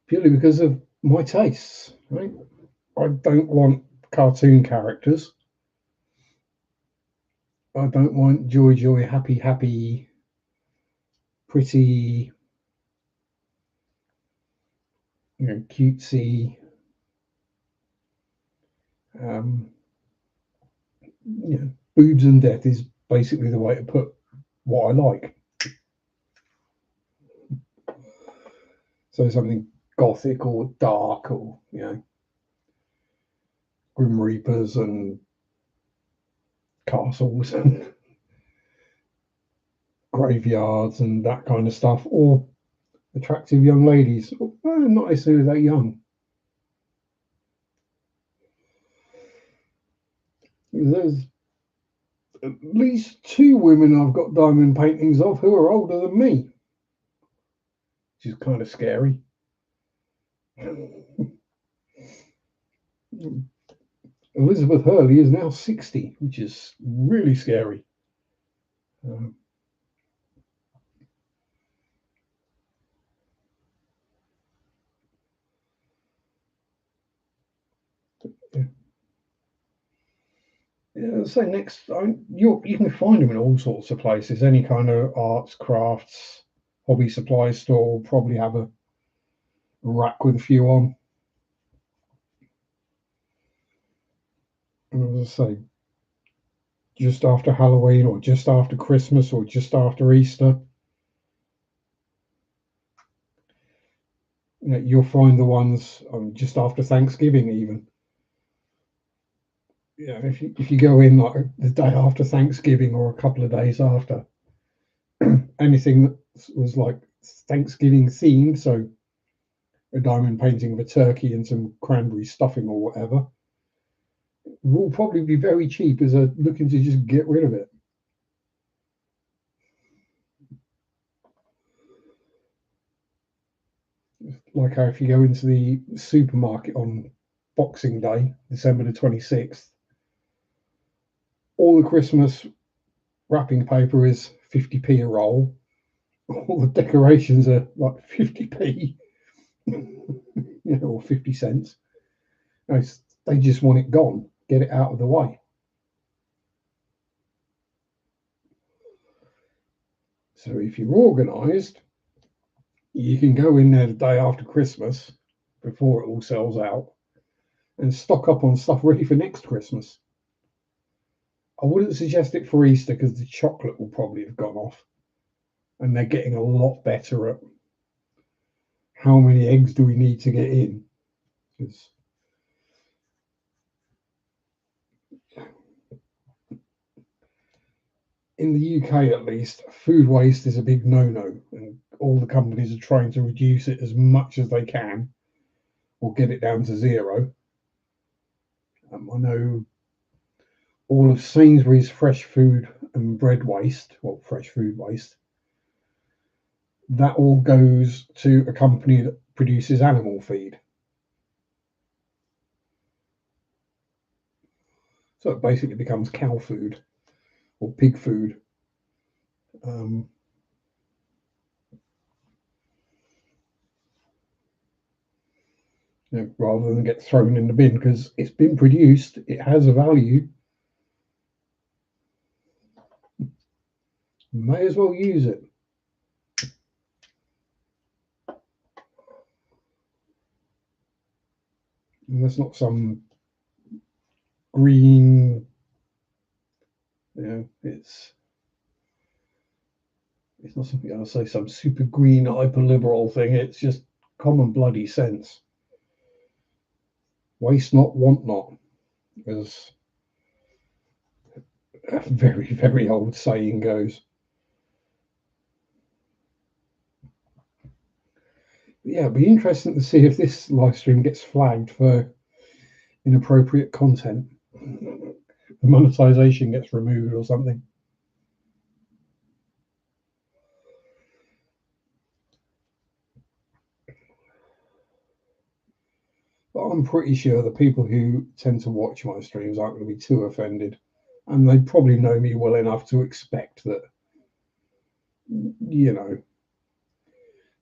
Purely because of my tastes, right? I don't want cartoon characters. I don't want joy, joy, happy, happy, pretty, cutesy. Um, boobs and death is basically the way to put what I like. So something gothic or dark, or Grim Reapers and castles and graveyards and that kind of stuff, or attractive young ladies. Not necessarily that young. There's at least 2 women I've got diamond paintings of who are older than me, which is kind of scary. Elizabeth Hurley is now 60, which is really scary. Yeah, so next, you can find them in all sorts of places. Any kind of arts, crafts, hobby supply store will probably have a rack with a few on. And as I say, just after Halloween or just after Christmas or just after Easter, you'll find the ones just after Thanksgiving even. Yeah, if you go in like the day after Thanksgiving or a couple of days after, anything that was like Thanksgiving themed, so a diamond painting of a turkey and some cranberry stuffing or whatever, will probably be very cheap as they're looking to just get rid of it. Like how if you go into the supermarket on Boxing Day, December the 26th, all the Christmas wrapping paper is 50p a roll. All the decorations are like 50p, or 50 cents. They just want it gone, get it out of the way. So if you're organised, you can go in there the day after Christmas, before it all sells out, and stock up on stuff ready for next Christmas. I wouldn't suggest it for Easter because the chocolate will probably have gone off, and they're getting a lot better at how many eggs do we need to get in. Because in the UK, at least, food waste is a big no-no, and all the companies are trying to reduce it as much as they can, or get it down to zero. I know all of Sainsbury's fresh food and bread waste, well, fresh food waste, that all goes to a company that produces animal feed. So it basically becomes cow food or pig food. Rather than get thrown in the bin, because it's been produced, it has a value. May as well use it. And that's not some green, it's not something I'll say some super green hyper-liberal thing. It's just common bloody sense. Waste not, want not, as a very, very old saying goes. But yeah, it'd be interesting to see if this live stream gets flagged for inappropriate content. The monetization gets removed or something. But I'm pretty sure the people who tend to watch my streams aren't going to be too offended. And they probably know me well enough to expect that,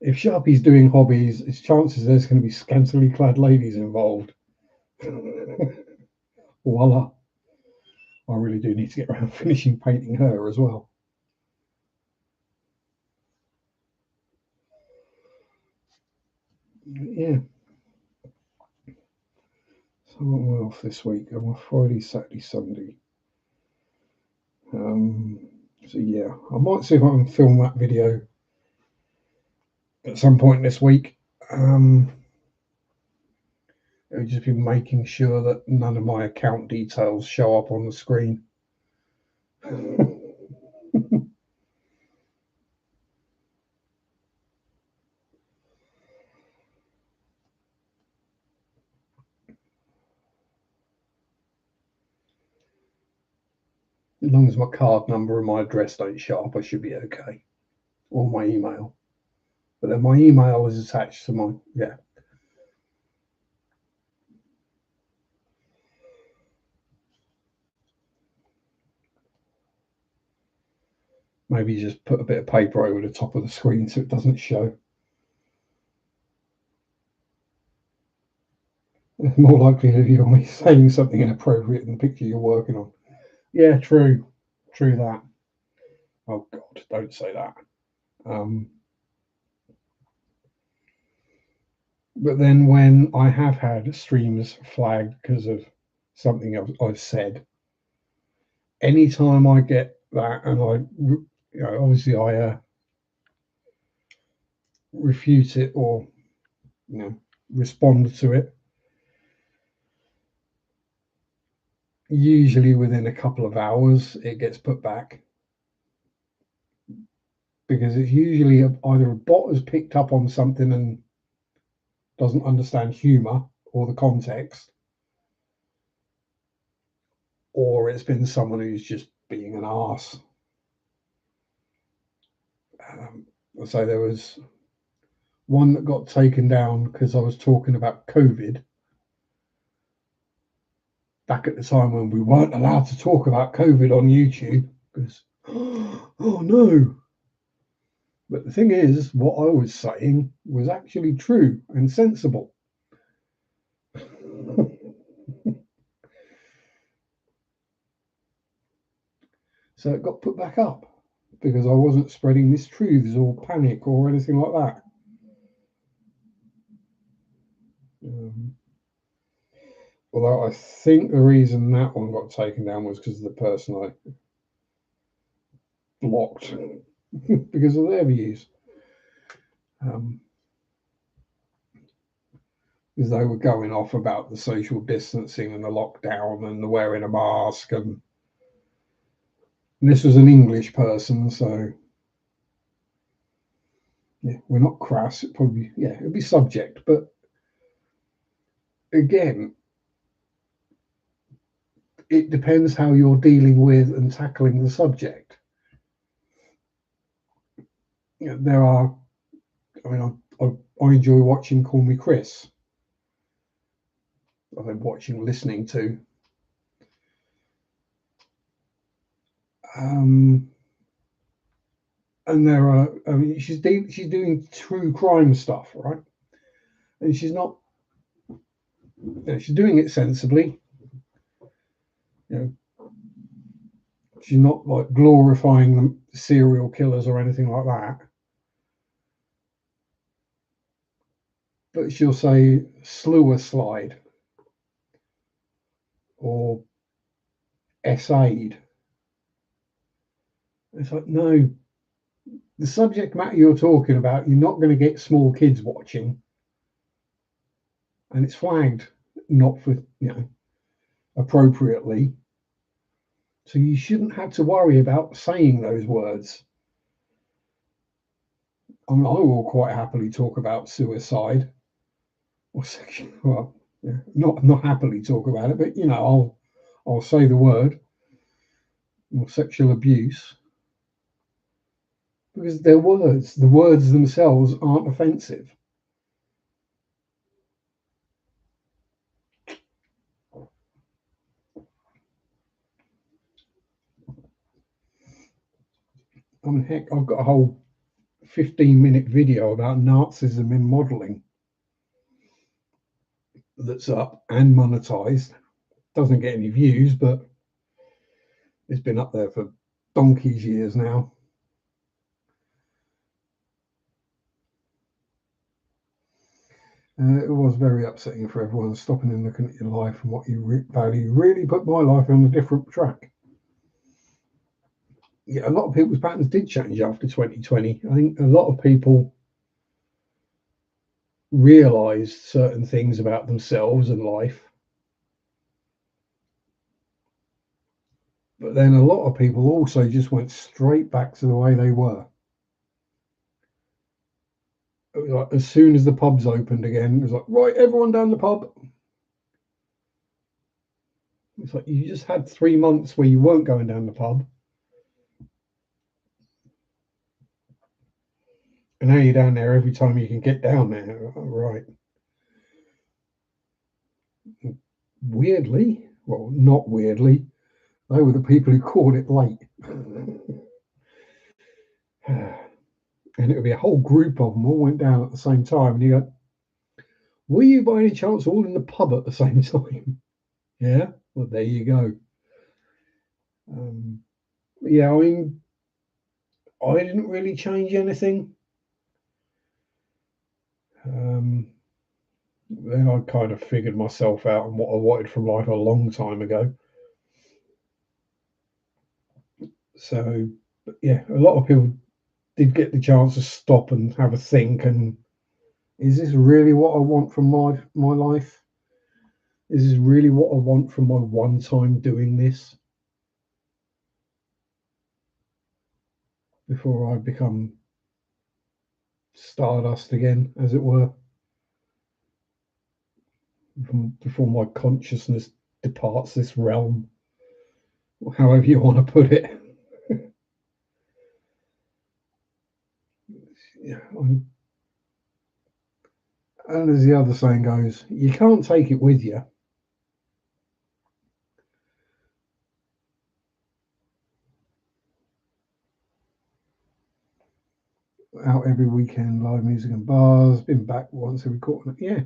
if Sharpe's doing hobbies, it's chances there's going to be scantily clad ladies involved. Voila. I really do need to get around finishing painting her as well. Yeah. So what am I off this week? I'm off Friday, Saturday, Sunday. So yeah, I might see if I can film that video at some point this week. It'll just be making sure that none of my account details show up on the screen. As long as my card number and my address don't show up, I should be okay. Or my email. But then my email is attached to my, Maybe just put a bit of paper over the top of the screen so it doesn't show. More likely to you're me saying something inappropriate than the picture you're working on. Yeah, true that. Oh God, don't say that. But then when I have had streams flagged because of something I've said, anytime I get that, and obviously I refute it or respond to it, usually within a couple of hours it gets put back, because it's usually either a bot has picked up on something and doesn't understand humor or the context, or it's been someone who's just being an arse. So there was one that got taken down because I was talking about COVID back at the time when we weren't allowed to talk about COVID on YouTube, because oh no. But the thing is, what I was saying was actually true and sensible. So it got put back up because I wasn't spreading mistruths or panic or anything like that. Although I think the reason that one got taken down was because of the person I blocked because of their views. Because they were going off about the social distancing and the lockdown and the wearing a mask, and this was an English person, so yeah, we're not crass. It probably, it'd be subject, but again, it depends how you're dealing with and tackling the subject. There are, I mean, I enjoy watching Call Me Chris. I'm watching, listening to. And there are, I mean, she's doing true crime stuff, right? And she's not, she's doing it sensibly. She's not like glorifying the serial killers or anything like that. But she'll say slewer slide or essayed. It's like, no, the subject matter you're talking about, you're not going to get small kids watching. And it's flagged not for, appropriately. So you shouldn't have to worry about saying those words. I mean, I will quite happily talk about suicide or sexual, well, not happily talk about it, but I'll say the word, or sexual abuse, because they're words. The words themselves aren't offensive. I mean, heck, I've got a whole 15-minute video about Nazism in modelling that's up and monetized. Doesn't get any views, but it's been up there for donkey's years now. It was very upsetting for everyone, stopping and looking at your life and what you value. Really put my life on a different track. Yeah, a lot of people's patterns did change after 2020. I think a lot of people realised certain things about themselves and life. But then a lot of people also just went straight back to the way they were. It was like, as soon as the pubs opened again, it was like, right, everyone down the pub. It's like you just had 3 months where you weren't going down the pub. And now you're down there every time you can get down there. Right. Weirdly, well, not weirdly, they were the people who called it late. And it would be a whole group of them all went down at the same time. And you go, were you by any chance all in the pub at the same time? Yeah, well, there you go. Yeah, I mean, I didn't really change anything. Then I kind of figured myself out and what I wanted from life a long time ago. So, yeah, a lot of people did get the chance to stop and have a think. And is this really what I want from my life? Is this really what I want from my one time doing this? Before I become stardust again, as it were. Before my consciousness departs this realm, however you want to put it. Yeah, and as the other saying goes, you can't take it with you. Out every weekend, live music and bars, been back once every quarter. Yeah,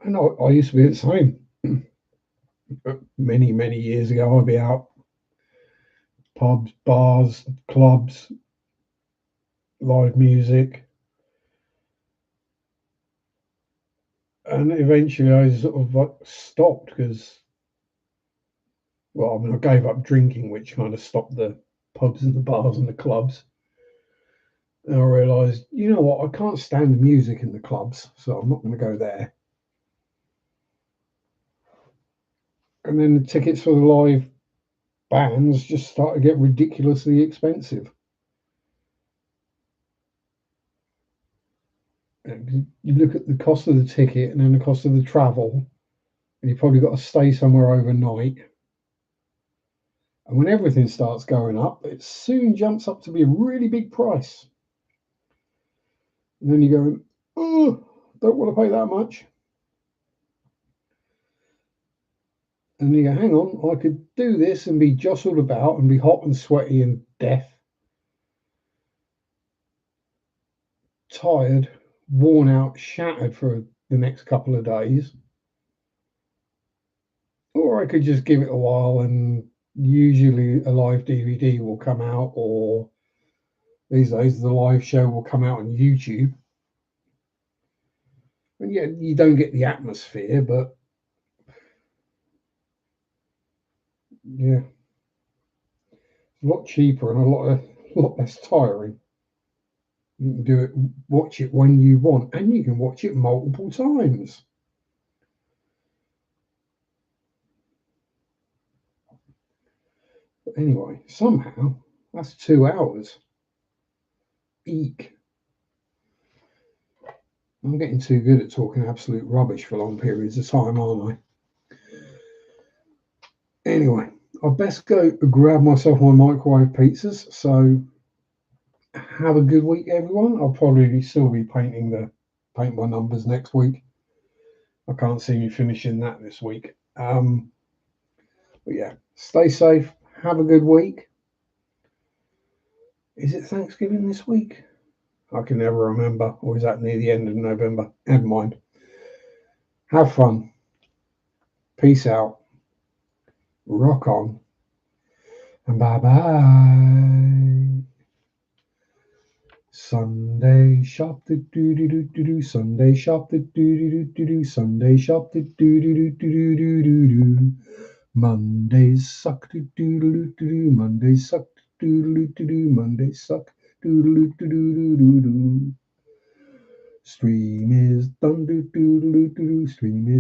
and I used to be the same. Many, many years ago, I'd be out, pubs, bars, clubs, live music. And eventually I sort of like stopped because, well, I mean, I gave up drinking, which kind of stopped the pubs and the bars and the clubs. And I realised, you know what, I can't stand the music in the clubs, so I'm not going to go there. And then the tickets for the live bands just start to get ridiculously expensive. You look at the cost of the ticket and then the cost of the travel, and you've probably got to stay somewhere overnight. And when everything starts going up, it soon jumps up to be a really big price. And then you go, oh, don't want to pay that much. And you go, hang on, I could do this and be jostled about and be hot and sweaty and death, tired, worn out, shattered for the next couple of days. Or I could just give it a while, and usually a live DVD will come out, or these days the live show will come out on YouTube. And yeah, you don't get the atmosphere, but yeah, a lot cheaper and a lot less tiring. You can do it, watch it when you want, and you can watch it multiple times. But anyway, somehow that's 2 hours. Eek. I'm getting too good at talking absolute rubbish for long periods of time, aren't I? Anyway, I best go grab myself my microwave pizzas. So have a good week, everyone. I'll probably still be paint by numbers next week. I can't see me finishing that this week. But yeah, stay safe. Have a good week. Is it Thanksgiving this week? I can never remember. Or is that near the end of November? Never mind. Have fun. Peace out. Rock on. And bye bye. Sunday shop do do do do do do. Sunday shop do do do do do. Sunday shop do do do do do do do. Mondays suck do do do do do. Mondays suck do do do do. Mondays suck do do do do do do. Stream is done do do do do do. Stream is